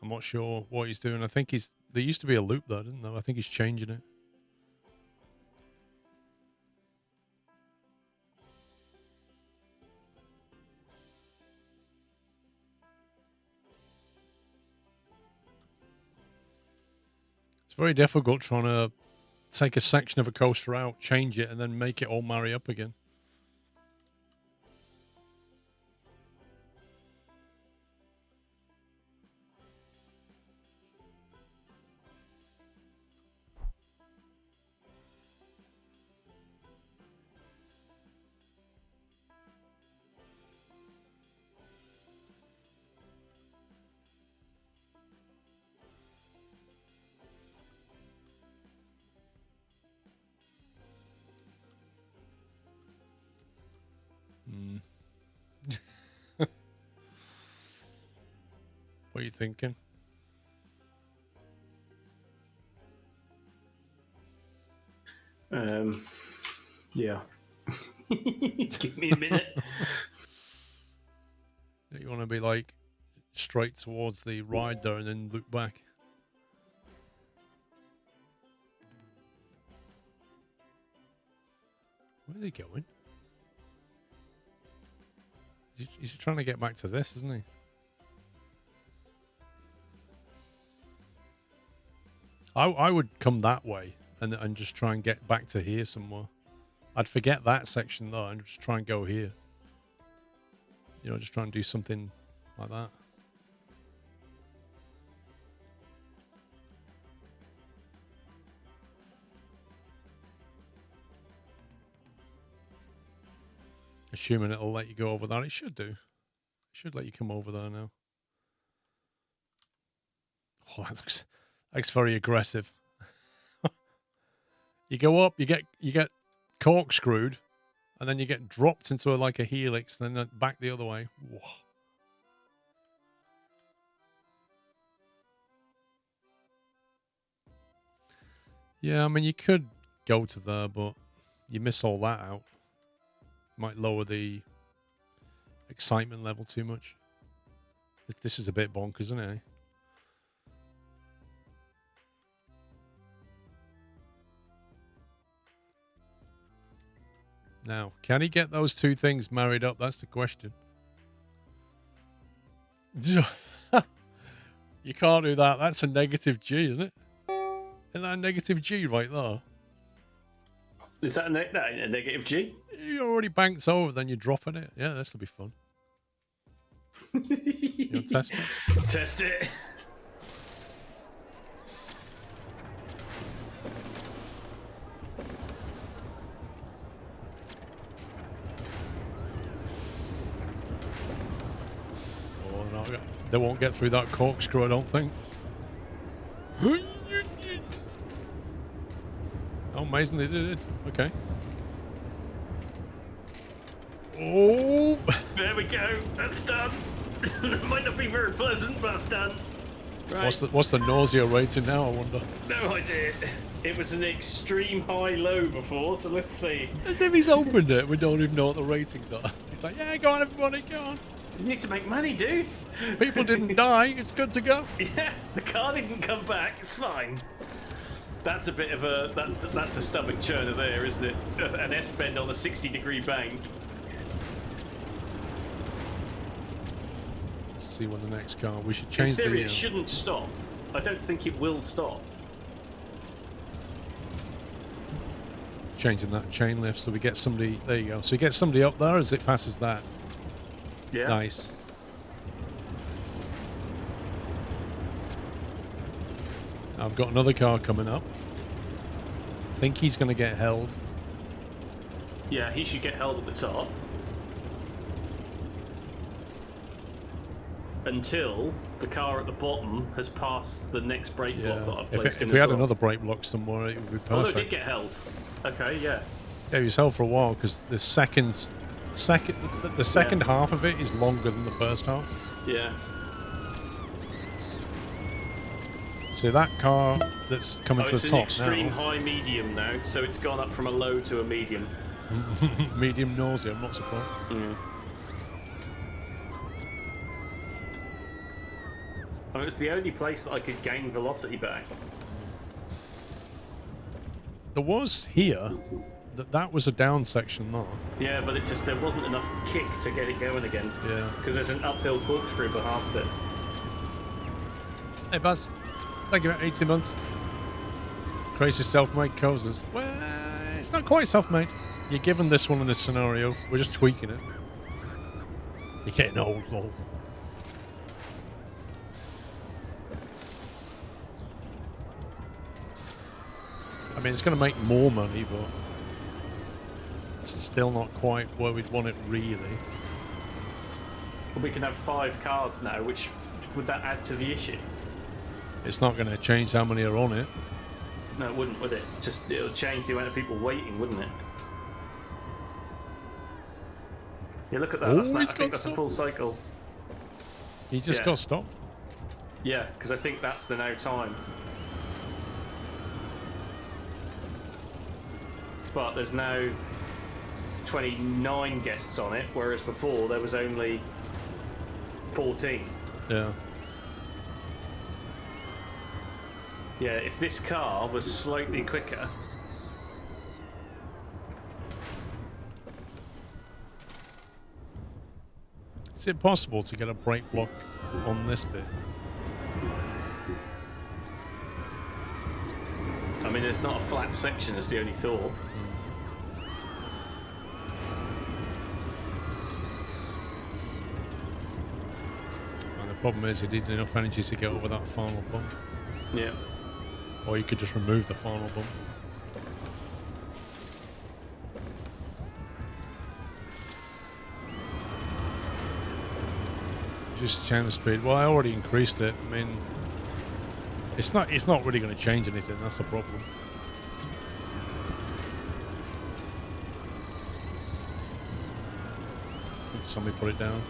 I'm not sure what he's doing. I think he's... There used to be a loop there, didn't there? I think he's changing it. It's very difficult trying to take a section of a coaster out, change it, and then make it all marry up again. What are you thinking? Yeah. Give me a minute. You want to be like straight towards the ride there and then look back. Where's he going? He's trying to get back to this, isn't he? I would come that way and just try and get back to here somewhere. I'd forget that section though and just try and go here. You know, just try and do something like that. Assuming it'll let you go over there. It should do. It should let you come over there now. Oh, that looks very aggressive. You go up, you get corkscrewed, and then you get dropped into like a helix, and then back the other way. Whoa. Yeah, I mean you could go to there, but you miss all that out. Might lower the excitement level too much. This is a bit bonkers, isn't it? Now, can he get those two things married up? That's the question. You can't do that. That's a negative G, isn't it? Isn't that a negative G right there? Is that a negative G? You already banked over, then you're dropping it. Yeah, this will be fun. You want to test it? Test it. Oh, no, they won't get through that corkscrew, I don't think. Oh, amazing, they did it. Okay. Oh! There we go. That's done. It might not be very pleasant, but it's done. Right. What's the nausea rating now, I wonder? No idea. It was an extreme high-low before, so let's see. As if he's opened it, we don't even know what the ratings are. He's like, yeah, go on, everybody, go on. You need to make money, dude. People didn't die. It's good to go. Yeah, the car didn't come back. It's fine. That's a bit of a that's a stomach churner there, isn't it? An S-bend on a 60-degree bank. Let's see when the next car. We should In change theory, the. it shouldn't stop. I don't think it will stop. Changing that chain lift so we get somebody. There you go. So you get somebody up there as it passes that. Yeah. Nice. I've got another car coming up. I think he's going to get held. Yeah, he should get held at the top. Until the car at the bottom has passed the next brake block that I've placed in If we as had well. another brake block somewhere, it would be Oh, no, perfect. it did get held. Okay, yeah. Yeah, he was held for a while because the second half of it is longer than the first half. Yeah. So that car that's coming to It's the an top extreme now, high medium now, so it's gone up from a low to a medium. medium nausea, I'm not surprised. I mean, it's the only place that I could gain velocity back. There was here, that was a down section there. Yeah, but there wasn't enough kick to get it going again. Yeah. Because there's an uphill corkscrew past it. Hey Buzz, thank you for 18 months. Crazy self-made coasters. Well, it's not quite self-made. You're given this one in this scenario. We're just tweaking it. You're getting old, lol. I mean, it's going to make more money, but it's still not quite where we'd want it, really. But we can have 5 cars now, which would that add to the issue? It's not going to change how many are on it. No, it wouldn't, would it? Just it'll change the amount of people waiting, wouldn't it? Yeah, look at that. Oh, I think that's a full cycle. He just got stopped. Yeah, because I think that's the now time. But there's now 29 guests on it, whereas before there was only 14. Yeah. Yeah, if this car was slightly quicker... Is it possible to get a brake block on this bit? I mean, it's not a flat section, that's the only thought. And the problem is you need enough energy to get over that final bump. Yeah. Or you could just remove the final bump. Just change the speed. Well, I already increased it. I mean, it's not really going to change anything. That's the problem. Somebody put it down.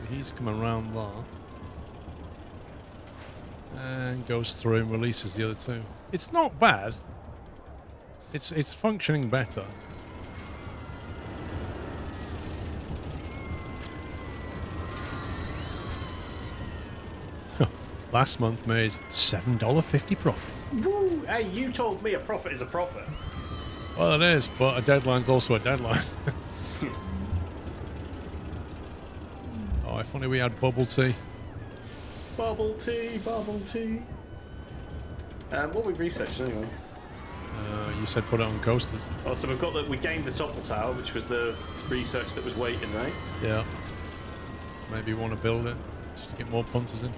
He's coming around there and goes through and releases the other two. It's not bad. It's functioning better. Last month made $7.50 profit. Woo! Hey, you told me a profit is a profit. Well, it is, but a deadline's also a deadline. Oh, if only we had bubble tea. Bubble tea, bubble tea. What we researched anyway? You said put it on coasters. Oh, so we gained the topple tower, which was the research that was waiting, right? Yeah. Maybe want to build it just to get more punters in.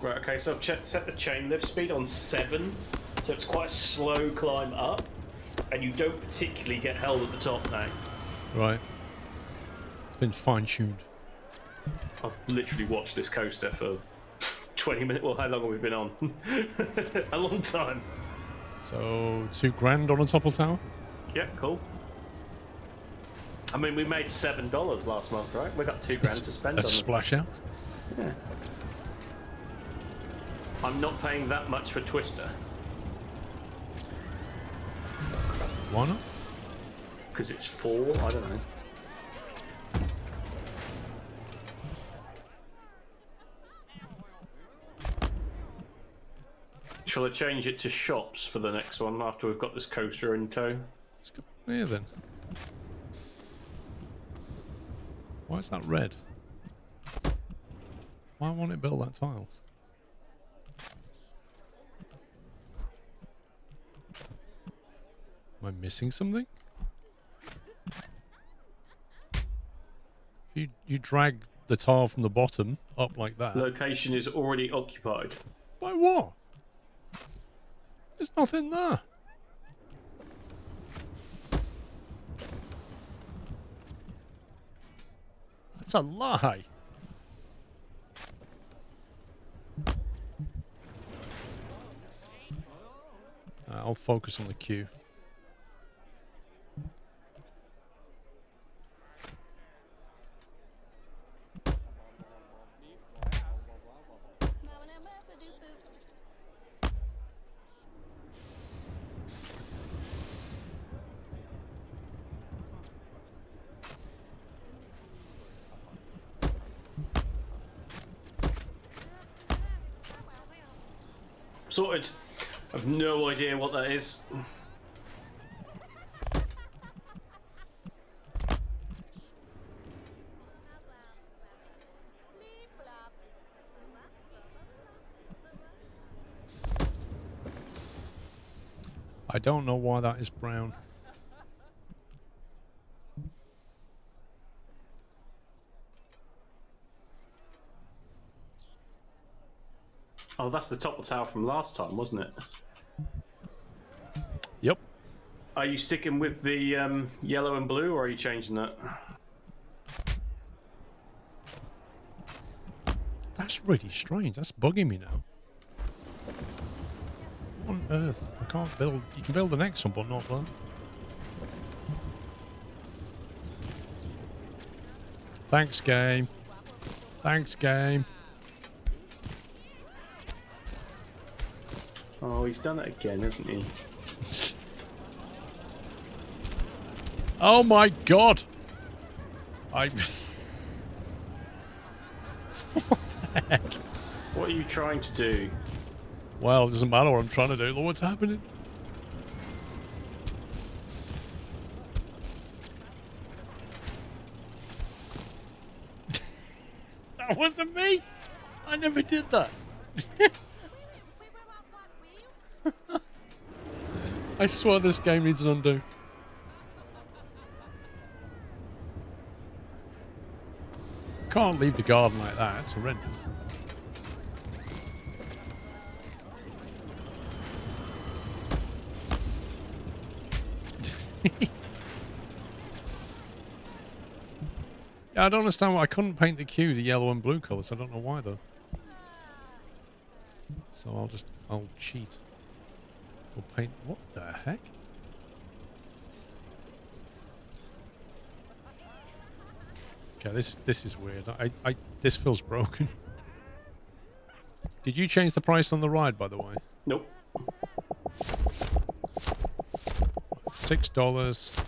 Right, okay, so I've set the chain lift speed on 7, so it's quite a slow climb up, and you don't particularly get held at the top now. Right. It's been fine-tuned. I've literally watched this coaster for 20 minutes. Well, how long have we been on? A long time. So, $2,000 on a topple tower? Yeah, cool. I mean, we made $7 last month, right? We got $2,000 to spend on a splash out. Yeah. I'm not paying that much for Twister. Why not? Because it's 4, I don't know. Shall I change it to shops for the next one after we've got this coaster in tow? Let's go here then. Why is that red? Why won't it build that tile? Am I missing something? If you drag the tile from the bottom up like that. Location is already occupied. By what? There's nothing there. That's a lie. I'll focus on the queue. Sorted. I've no idea what that is. I don't know why that is brown. Oh, that's the top tower from last time, wasn't it? Yep. Are you sticking with the yellow and blue, or are you changing that? That's really strange. That's bugging me now. What on earth? I can't build... You can build the next one, but not that. Thanks, game. Thanks, game. Oh, he's done it again, hasn't he? Oh my god! I... What the heck? What are you trying to do? Well, it doesn't matter what I'm trying to do. Look what's happening. That wasn't me! I never did that. I swear this game needs an undo. Can't leave the garden like that. It's horrendous. Yeah, I don't understand why I couldn't paint the queue the yellow and blue colours. I don't know why though. So I'll cheat. We'll paint. What the heck? Okay, this is weird. This feels broken. Did you change the price on the ride, by the way? Nope. $6.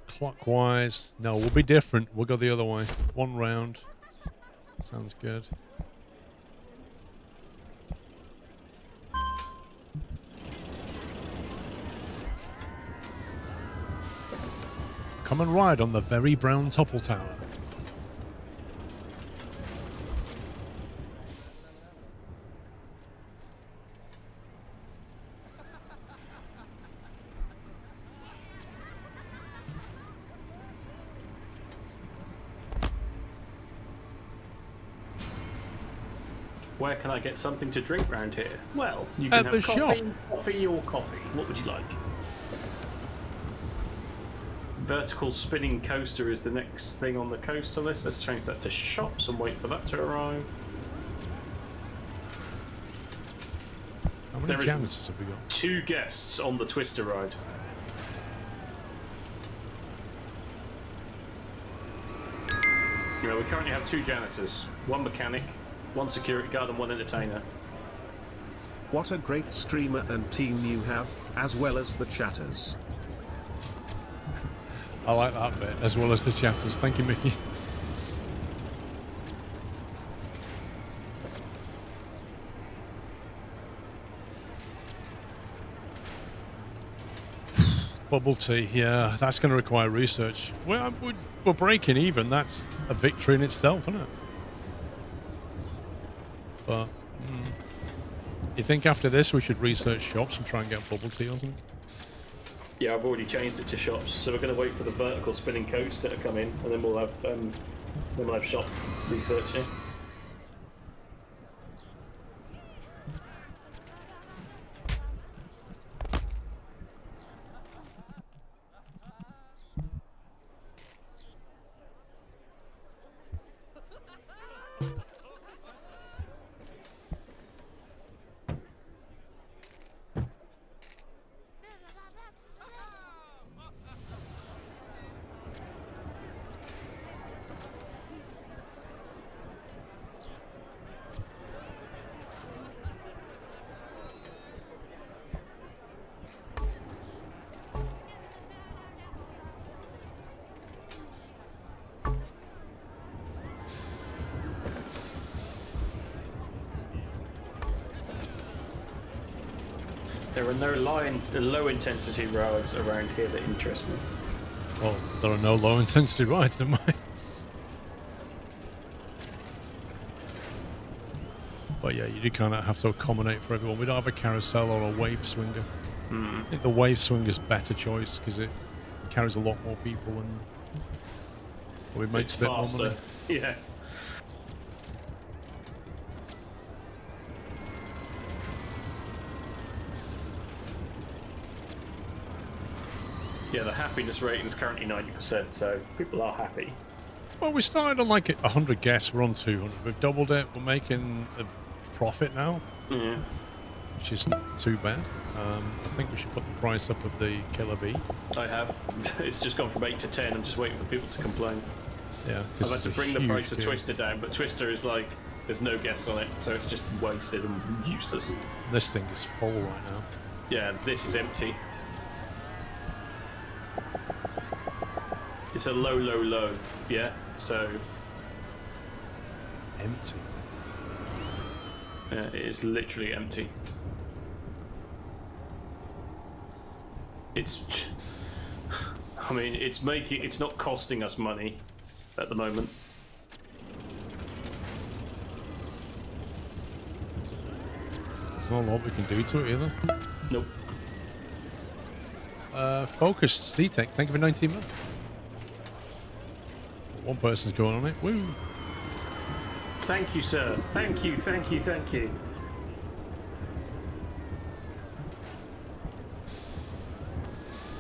Clockwise. No, we'll be different. We'll go the other way. One round. Sounds good. Come and ride on the very brown topple tower. Where can I get something to drink round here? Well, you can At have the coffee, shop. coffee or coffee. What would you like? Vertical spinning coaster is the next thing on the coaster list. Let's change that to shops and wait for that to arrive. How many There is- janitors have we got? 2 guests on the Twister ride. You know, we currently have 2 janitors, 1 mechanic, 1 security guard and 1 entertainer. What a great streamer and team you have, as well as the chatters. I like that bit, as well as the chatters. Thank you, Mickey. Bubble tea, yeah, that's going to require research. We're breaking even. That's a victory in itself, isn't it? But you think after this we should research shops and try and get bubble tea or something? Yeah, I've already changed it to shops, so we're going to wait for the vertical spinning coaster to come in, and then we'll have shop research. Yeah? There are no low intensity rides around here that interest me. Well, there are no low intensity rides, am I? But yeah, you do kind of have to accommodate for everyone. We don't have a carousel or a wave swinger. I think the wave swinger's better choice because it carries a lot more people and probably makes It's a bit more faster. money. Yeah. Yeah, the happiness rating is currently 90%, so people are happy. Well, we started on like 100 guests. We're on 200. We've doubled it. We're making a profit now, Yeah. which is not too bad. I think we should put the price up of the Killer Bee. I have. It's just gone from 8 to 10. I'm just waiting for people to complain. Yeah, I've had to bring the price of Twister down, but Twister is like, there's no guests on it, so it's just wasted and useless. This thing is full right now. Yeah, this is empty. It's a low, yeah, so Empty. yeah, it is literally empty. It's, I mean, it's not costing us money at the moment. There's not a lot we can do to it either. Nope. Focus C-Tech, thank you for 19 months. One person's going on it. Woo! Thank you, sir. Thank you.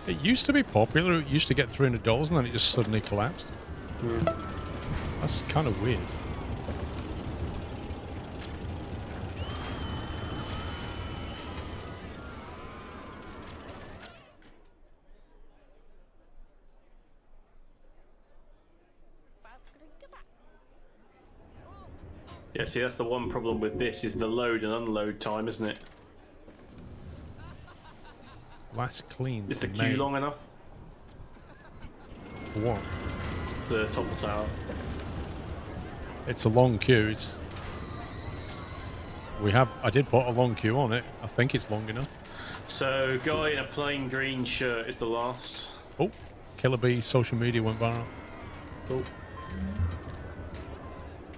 It used to be popular. It used to get $300 and then it just suddenly collapsed. That's kind of weird. Yeah, see, that's the one problem with this, is the load and unload time, isn't it? Last clean. Is the in queue May. long enough? For what? The Topple Tower. It's a long queue. It's. I did put a long queue on it. I think it's long enough. So, guy in a plain green shirt is the last. Oh, Killer Bee social media went viral. Oh.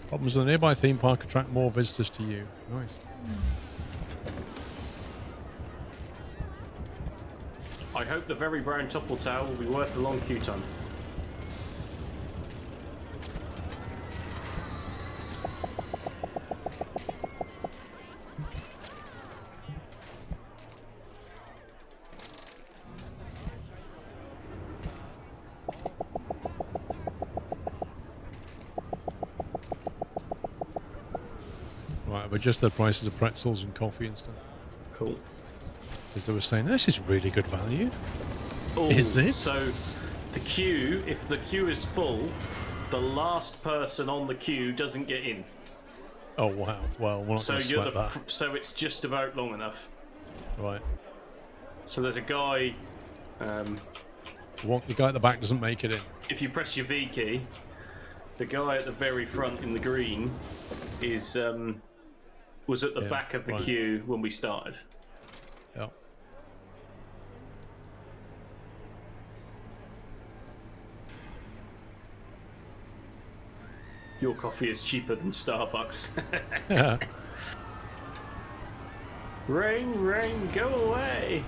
Problems with the nearby theme park attract more visitors to you. Nice. I hope the very brown Topple Tower will be worth the long queue time. Right, I've adjusted the prices of pretzels and coffee and stuff. Cool. Because they were saying, this is really good value. Oh, Is it? So the queue, if the queue is full, the last person on the queue doesn't get in. Oh, wow. Well, we're not So going to sweat that. so it's just about long enough. Right. So there's a guy. The guy at the back doesn't make it in. If you press your V key, the guy at the very front in the green is was at the back of the queue when we started. Yep. Your coffee is cheaper than Starbucks. Yeah. Rain, rain, go away.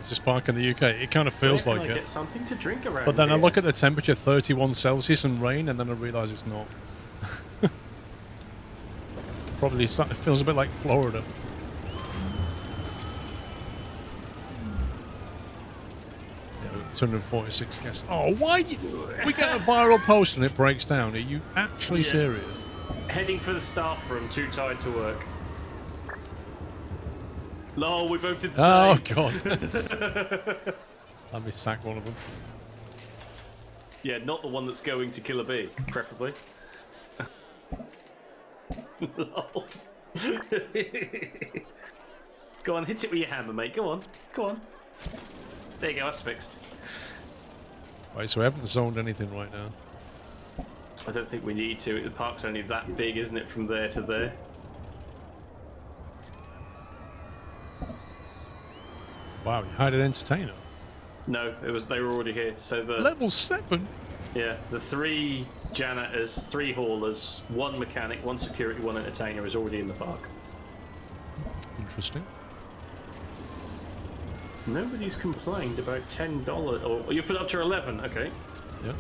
It's this park in the UK. It kind of feels Where like can I it. get something to drink around But then I here? look at the temperature, 31 Celsius and rain, and then I realise it's not. Probably it feels a bit like Florida. Yeah, 246 guests. Oh, why? We get a viral post and it breaks down. Are you actually serious? Heading for the staff room, too tired to work. Lol, we both did the Oh, same. God. Let me sack one of them. Yeah, not the one that's going to kill a bee, preferably. Lol. Go on, hit it with your hammer, mate. Go on. Go on. There you go, that's fixed. Right, so we haven't zoned anything right now. I don't think we need to. The park's only that big, isn't it, from there to there? Wow, you hired an entertainer. No, they were already here. So the Level 7? yeah, the 3 janitors, 3 haulers, 1 mechanic, 1 security, 1 entertainer is already in the park. Interesting. Nobody's complained about $10. Or you put it up to 11, okay. Yeah.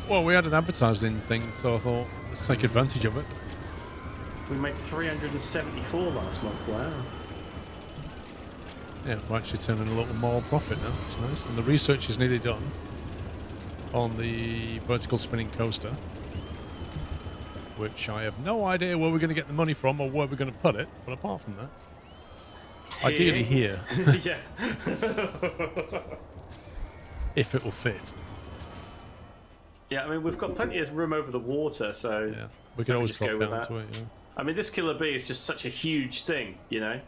Well, we had an advertising thing, so I thought, let's take advantage of it. We made 374 last month. Wow. Yeah, we're actually turning a little more profit now. It's nice. And the research is nearly done on the vertical spinning coaster, which I have no idea where we're going to get the money from or where we're going to put it. But apart from that, ideally here, Yeah. if it will fit. Yeah, I mean, we've got plenty of room over the water, so Yeah, we can always just drop go with down that. to it. Yeah. I mean, this killer bee is just such a huge thing, you know?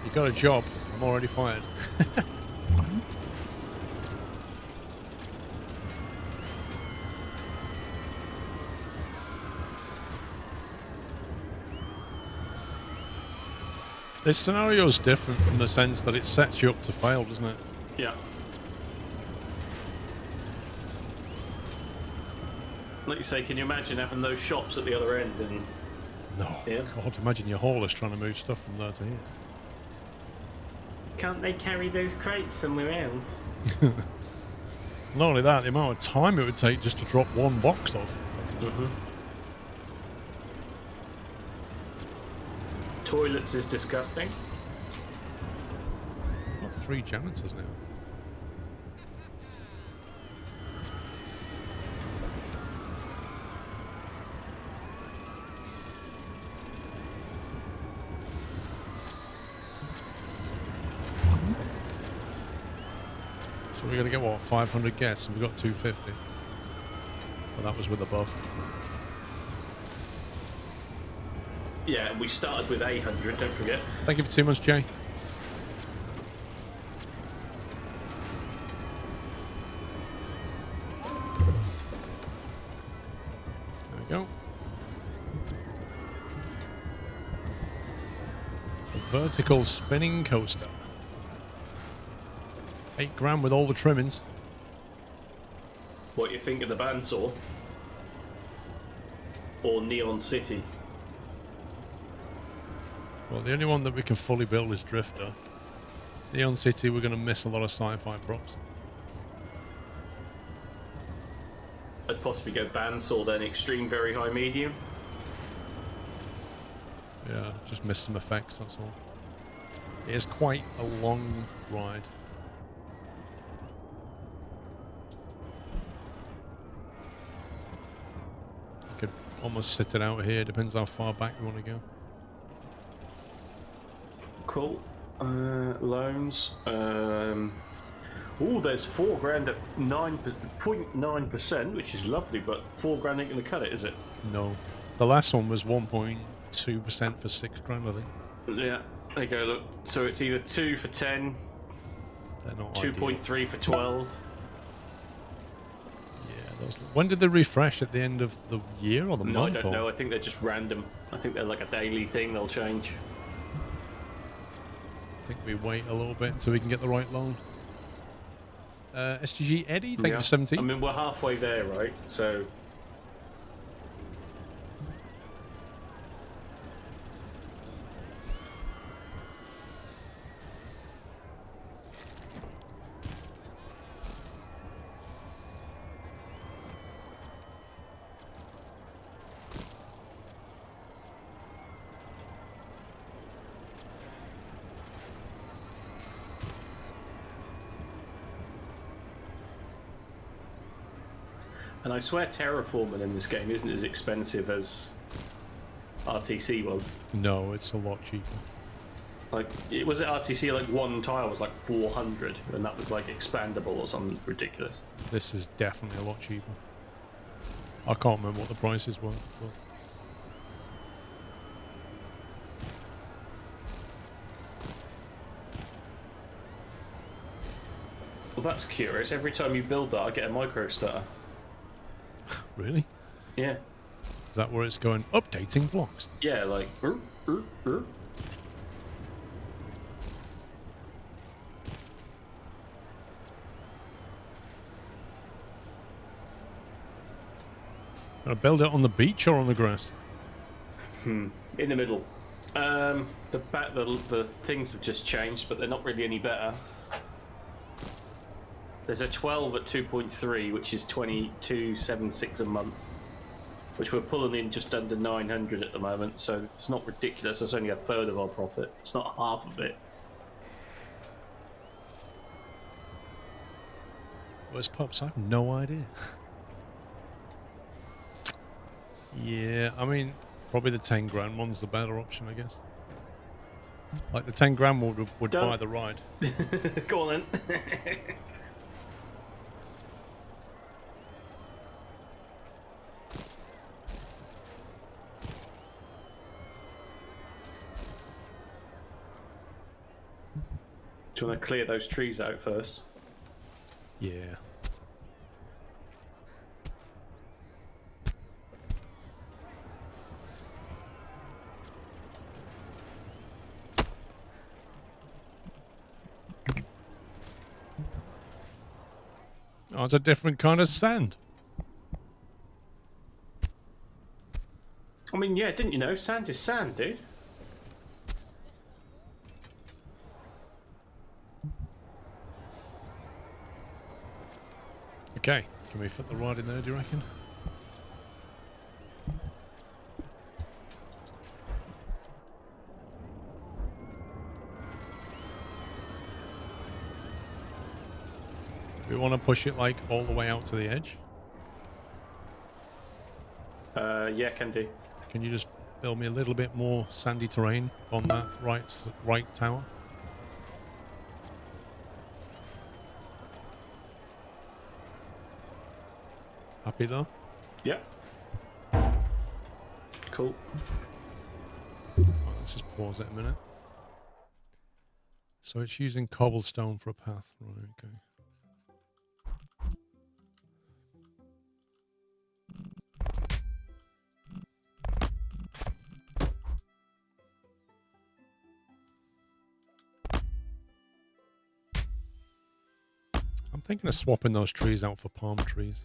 You got a job. I'm already fired. This scenario is different from the sense that it sets you up to fail, doesn't it? Yeah. Like you say, can you imagine having those shops at the other end? And No. Yeah. God, imagine your haulers trying to move stuff from there to here. can't they carry those crates somewhere else? Not only that, the amount of time it would take just to drop one box off. Toilets is disgusting. Got 3 janitors now. So we're going to get, what, 500 guests, and we got 250. Well, that was with a buff. Yeah, and we started with 800, don't forget. Thank you for 2 months, Jay. vertical spinning coaster. 8 grand with all the trimmings. What you think of the bandsaw? Or Neon City? Well, the only one that we can fully build is Drifter. Neon City, we're going to miss a lot of sci-fi props. I'd possibly go bandsaw then, extreme, very high, medium. Yeah, just miss some effects, that's all. It is quite a long ride. You could almost sit it out here, depends how far back you want to go. Cool. Loans. Oh, there's 4 grand at 0.9%, which is lovely, but 4 grand ain't going to cut it, is it? No. The last one was 1.2% for 6 grand, I think. Yeah. There you go, look. So it's either 2 for 10, They're not 2.3 for 12. Yeah, those. When did they refresh? At the end of the year or the No, I month? don't know. I think they're just random. I think they're like a daily thing. They'll change. I think we wait a little bit until we can get the right loan. SGG Eddie, thank you for 17. I mean, we're halfway there, right? So. And I swear terraforming in this game isn't as expensive as RTC was. No, it's a lot cheaper. Like, it was at RTC, like one tile was like 400, and that was like expandable or something ridiculous. This is definitely a lot cheaper. I can't remember what the prices were. But Well, that's curious. Every time you build that, I get a micro stutter. really? Yeah. Is that where it's going? Updating blocks. Yeah, like. Gonna build it on the beach or on the grass? In the middle. The things have just changed, but they're not really any better. There's a 12 at 2.3, which is 22.76 a month, which we're pulling in just under 900 at the moment. So it's not ridiculous. It's only a third of our profit. It's not half of it. Where's Pops? I have no idea. Yeah, I mean, probably the 10 grand one's the better option, I guess. Like the 10 grand would Done. buy the ride. Go on then. Do you want to clear those trees out first? Yeah. Oh, it's a different kind of sand. I mean, yeah, didn't you know? Sand is sand, dude. Okay, can we fit the ride in there, do you reckon? We want to push it like all the way out to the edge. Yeah, can do. Can you just build me a little bit more sandy terrain on that right tower? Happy though? Yeah. Cool. Right, let's just pause it a minute. So it's using cobblestone for a path, right? Okay. thinking of swapping those trees out for palm trees.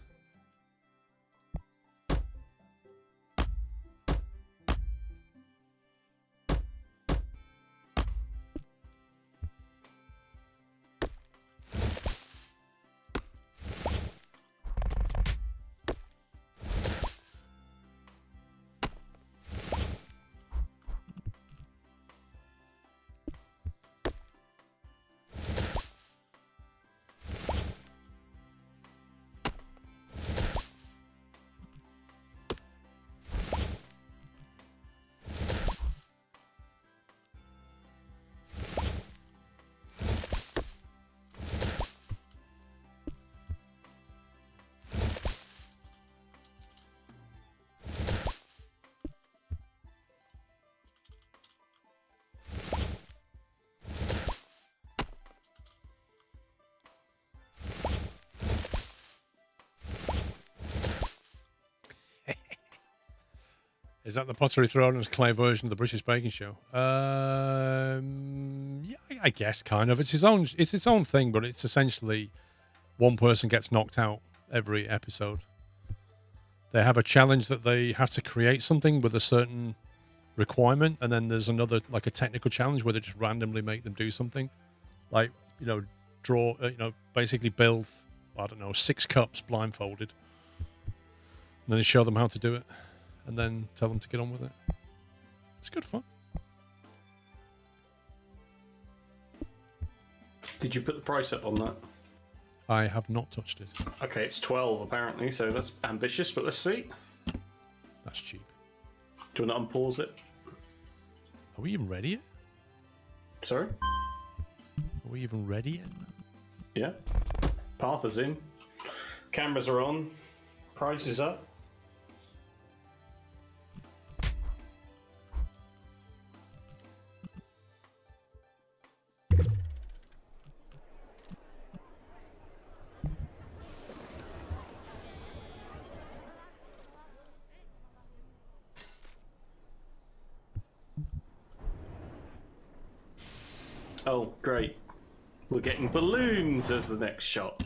Is that the Pottery Throne's clay version of the British Baking Show? Yeah, I guess kind of. It's its own thing, but it's essentially one person gets knocked out every episode. They have a challenge that they have to create something with a certain requirement, and then there's another, like a technical challenge where they just randomly make them do something, like draw, basically build, I don't know, 6 cups blindfolded, and then show them how to do it. And then tell them to get on with it. It's good fun. Did you put the price up on that? I have not touched it. Okay, it's 12 apparently, so that's ambitious, but let's see. That's cheap. Do you want to unpause it? Are we even ready yet? Sorry? Are we even ready yet? Yeah. Path is in. Cameras are on. Price is up. Oh, great. We're getting balloons as the next shot.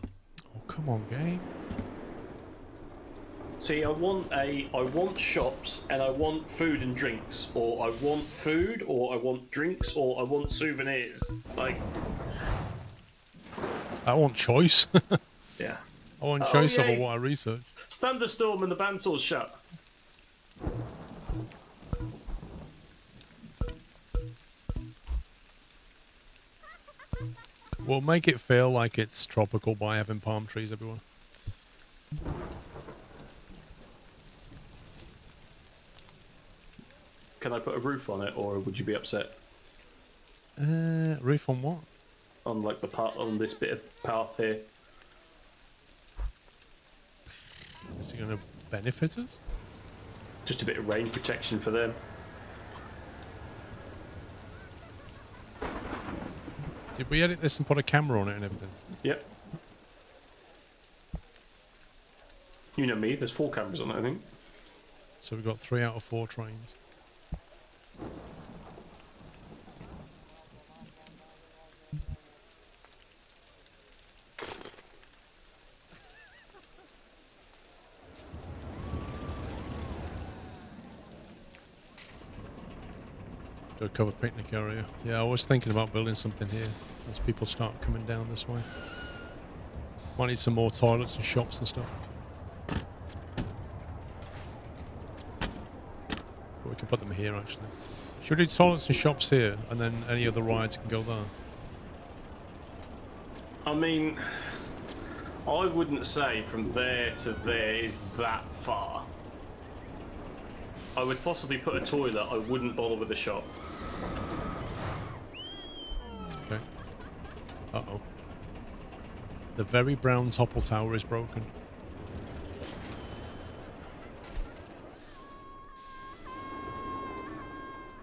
Oh, come on, game. See, I want shops, and I want food and drinks, or I want food, or I want drinks, or I want souvenirs. Like, I want choice. yeah. I want choice over yay. what I research. Thunderstorm and the bandsaws shut. We'll make it feel like it's tropical by having palm trees everywhere. Can I put a roof on it, or would you be upset? Roof on what? On like the part on this bit of path here. Is it going to benefit us? Just a bit of rain protection for them. Did we edit this and put a camera on it and everything? Yep. You know me, there's 4 cameras on it, I think. So we've got 3 out of 4 trains. Do a covered picnic area. Yeah, I was thinking about building something here as people start coming down this way. Might need some more toilets and shops and stuff. But we can put them here actually. Should we do toilets and shops here and then any other rides can go there? I mean, I wouldn't say from there to there is that far. I would possibly put a toilet, I wouldn't bother with a shop. Okay. Uh-oh. The very brown topple tower is broken.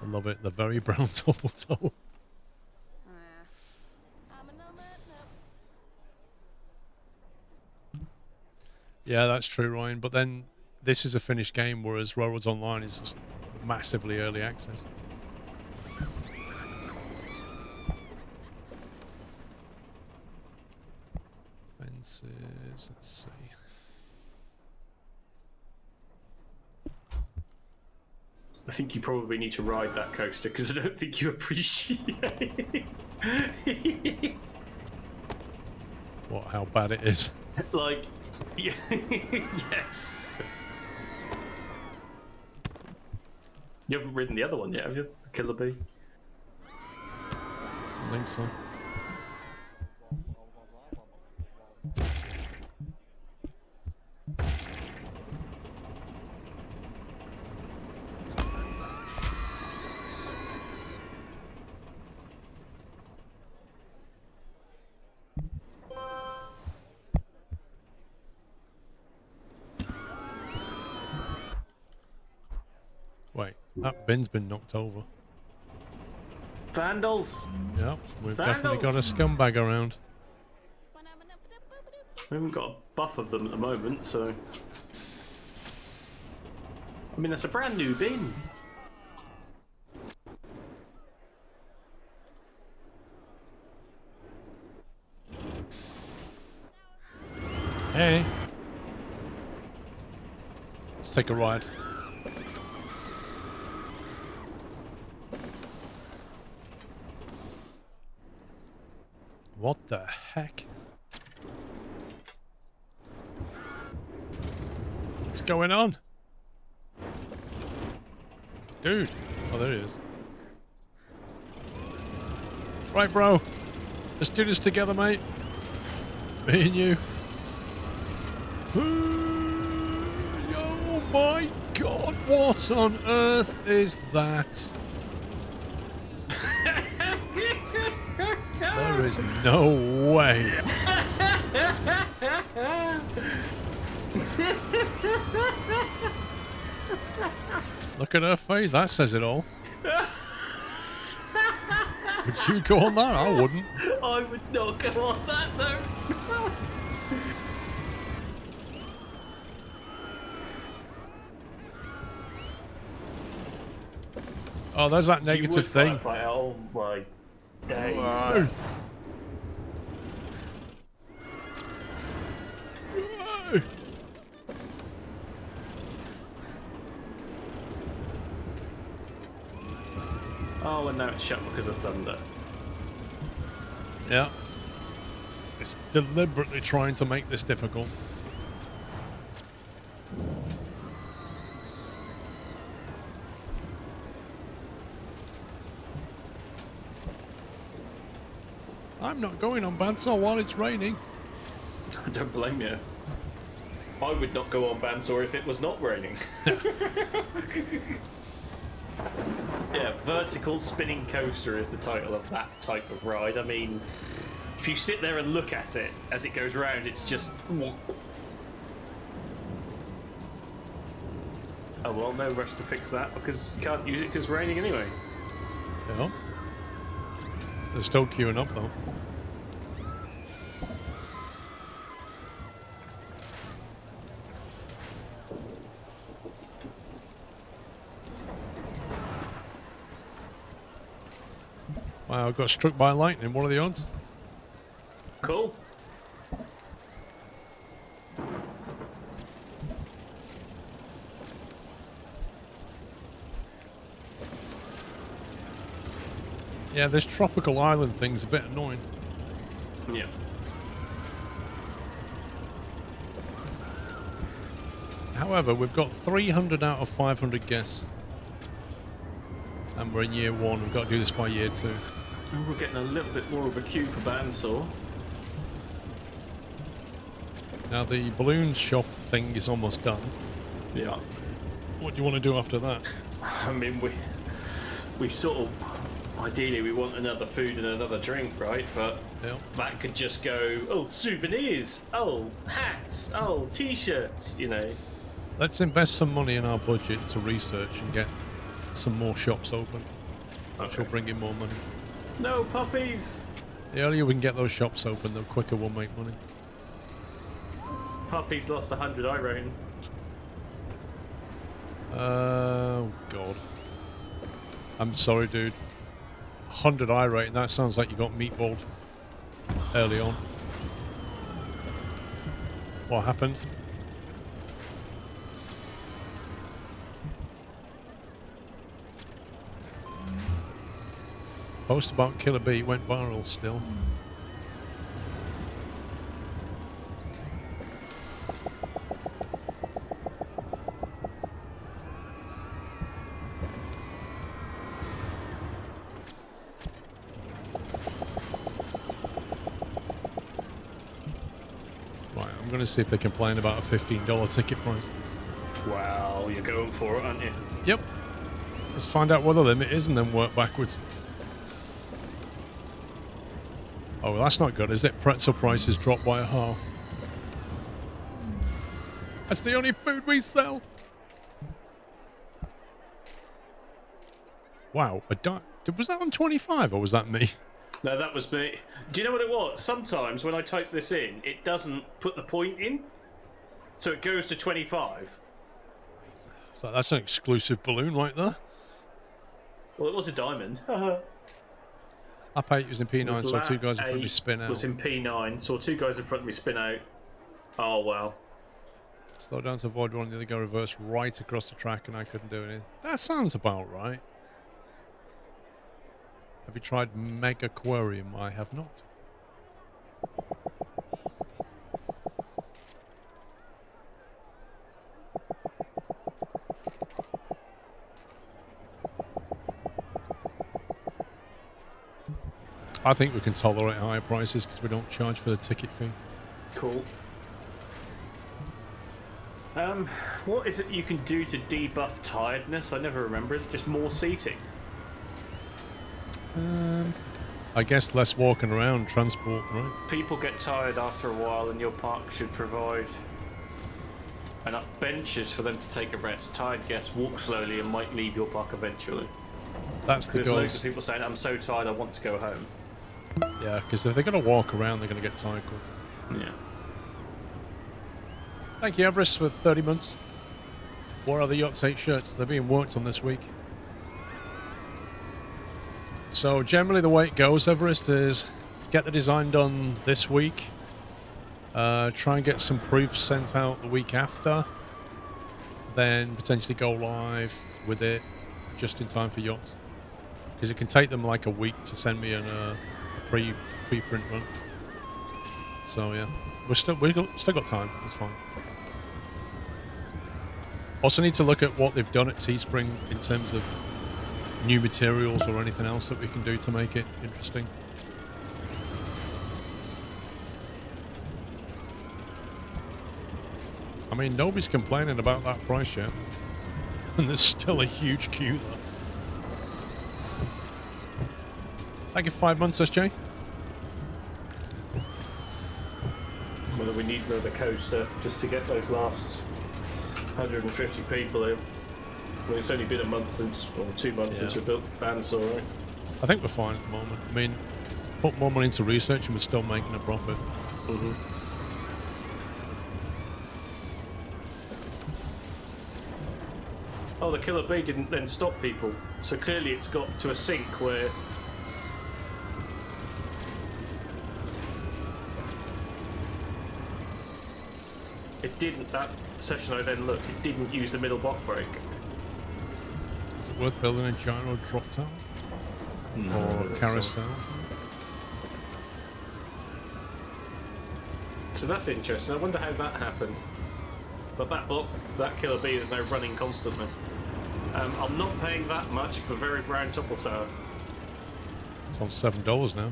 I love it. The very brown topple tower. Yeah, that's true, Ryan. But then this is a finished game, whereas Railroads Online is just massively early access. this is. Let's see. I think you probably need to ride that coaster because I don't think you appreciate it. What? How bad it is? Like, yeah. You haven't ridden the other one yet, have you? The Killer Bee? I think so. Wait, that bin's been knocked over. Vandals! Yep, we've definitely got a scumbag around. We haven't got a buff of them at the moment, so... I mean, that's a brand new bin. Hey! Let's take a ride. What the heck? What's going on? Dude! Oh, there he is. Right, bro. Let's do this together, mate. Me and you. Oh my god, what on earth is that? There is no way. Look at her face, that says it all. Would you go on that? I wouldn't. I would not go on that, though. Oh, there's that negative thing. Oh my days. Whoa. Whoa. Oh, and now it's shut because of thunder. Yeah. It's deliberately trying to make this difficult. I'm not going on Bandsaw while it's raining. I don't blame you. I would not go on Bandsaw if it was not raining. Yeah, vertical spinning coaster is the title of that type of ride. I mean, if you sit there and look at it as it goes round, it's just... Oh well, no rush to fix that because you can't use it because it's raining anyway. Yeah. They're still queuing up though. Wow, I got struck by lightning. What are the odds? Cool. Yeah, this tropical island thing's a bit annoying. Yeah. However, we've got 300 out of 500 guests. And we're in year 1. We've got to do this by year 2. And we're getting a little bit more of a queue for Bandsaw. Now, the balloon shop thing is almost done. Yeah. What do you want to do after that? I mean, we sort of... Ideally, we want another food and another drink, right? But Yeah. that could just go, oh, souvenirs, oh, hats, oh, t-shirts, you know. Let's invest some money in our budget to research and get some more shops open. Which will bring in more money. No puppies! The earlier we can get those shops open, the quicker we'll make money. Puppies lost 100 I reckon. Oh, God. I'm sorry, dude. 100 I rate, that sounds like you got meatballed early on. what happened. Post about Killer Bee went viral still. Right, I'm going to see if they complain about a $15 ticket price. Wow, you're going for it, aren't you? Yep. Let's find out what the limit is and then work backwards. Oh, well, that's not good, is it? Pretzel prices dropped by a half. That's the only food we sell. Wow, was that on 25 or was that me? No, that was me. Do you know what it was? Sometimes when I type this in, it doesn't put the point in. So it goes to 25. So that's an exclusive balloon right there. Well, it was a diamond. Up 8 was in P9, so two guys in front of me spin out. Was in P9, saw two guys in front of me spin out. Oh, wow. Slow down to avoid one, the other guy reversed right across the track and I couldn't do anything. That sounds about right. Have you tried Mega Aquarium? I have not. I think we can tolerate higher prices because we don't charge for the ticket fee. Cool. What is it you can do to debuff tiredness? I never remember. Is it just more seating? I guess less walking around, transport, right? People get tired after a while, and your park should provide enough benches for them to take a rest. Tired guests walk slowly and might leave your park eventually. That's the goal. There's loads of people saying, "I'm so tired, I want to go home." Yeah, because if they're going to walk around, they're going to get tired quick. Yeah. Thank you, Everest, for 30 months. What are the Yachts 8 shirts? They're being worked on this week. So generally the way it goes, Everest, is get the design done this week. Try and get some proofs sent out the week after. Then potentially go live with it just in time for Yachts. Because it can take them like a week to send me a pre-print run. So yeah, we've still got time. It's fine. Also need to look at what they've done at Teespring in terms of new materials or anything else that we can do to make it interesting. I mean, nobody's complaining about that price yet. And there's still a huge queue there. Thank you for 5 months, SJ. Whether we need another coaster just to get those last 150 people in. I mean, it's only been a month since, or 2 months since we built the bandsaw, right? I think we're fine at the moment. I mean, put more money into research and we're still making a profit. Mm-hmm. Oh, the Killer Bee didn't then stop people. So clearly it's got to a sink where... It didn't, that session I then looked, it didn't use the middle block brake. Is it worth building a gyro drop tower? Or a carousel? So that's interesting. I wonder how that happened. But that Killer Bee is now running constantly. I'm not paying that much for Very Brown Topple Sour. It's on $7 now.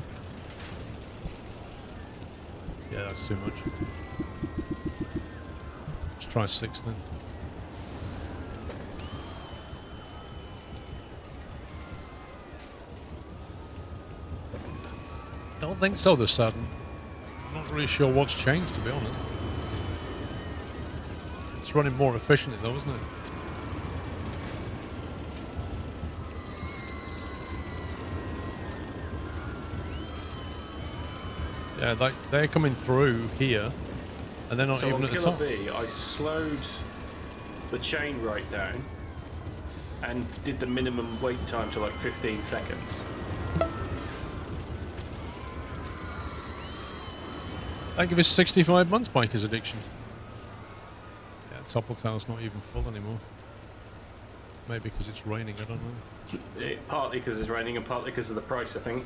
Yeah, that's too much. Let's try 6 then. Don't think so this sudden. I'm not really sure what's changed, to be honest. It's running more efficiently though, isn't it? Yeah, they're coming through here, and they're not even at the top. So on Killer Bee, I slowed the chain right down and did the minimum wait time to like 15 seconds. Thank you for 65 months, Biker's Addiction. Toppletown's not even full anymore. Maybe because it's raining, I don't know. Partly because it's raining and partly because of the price, I think.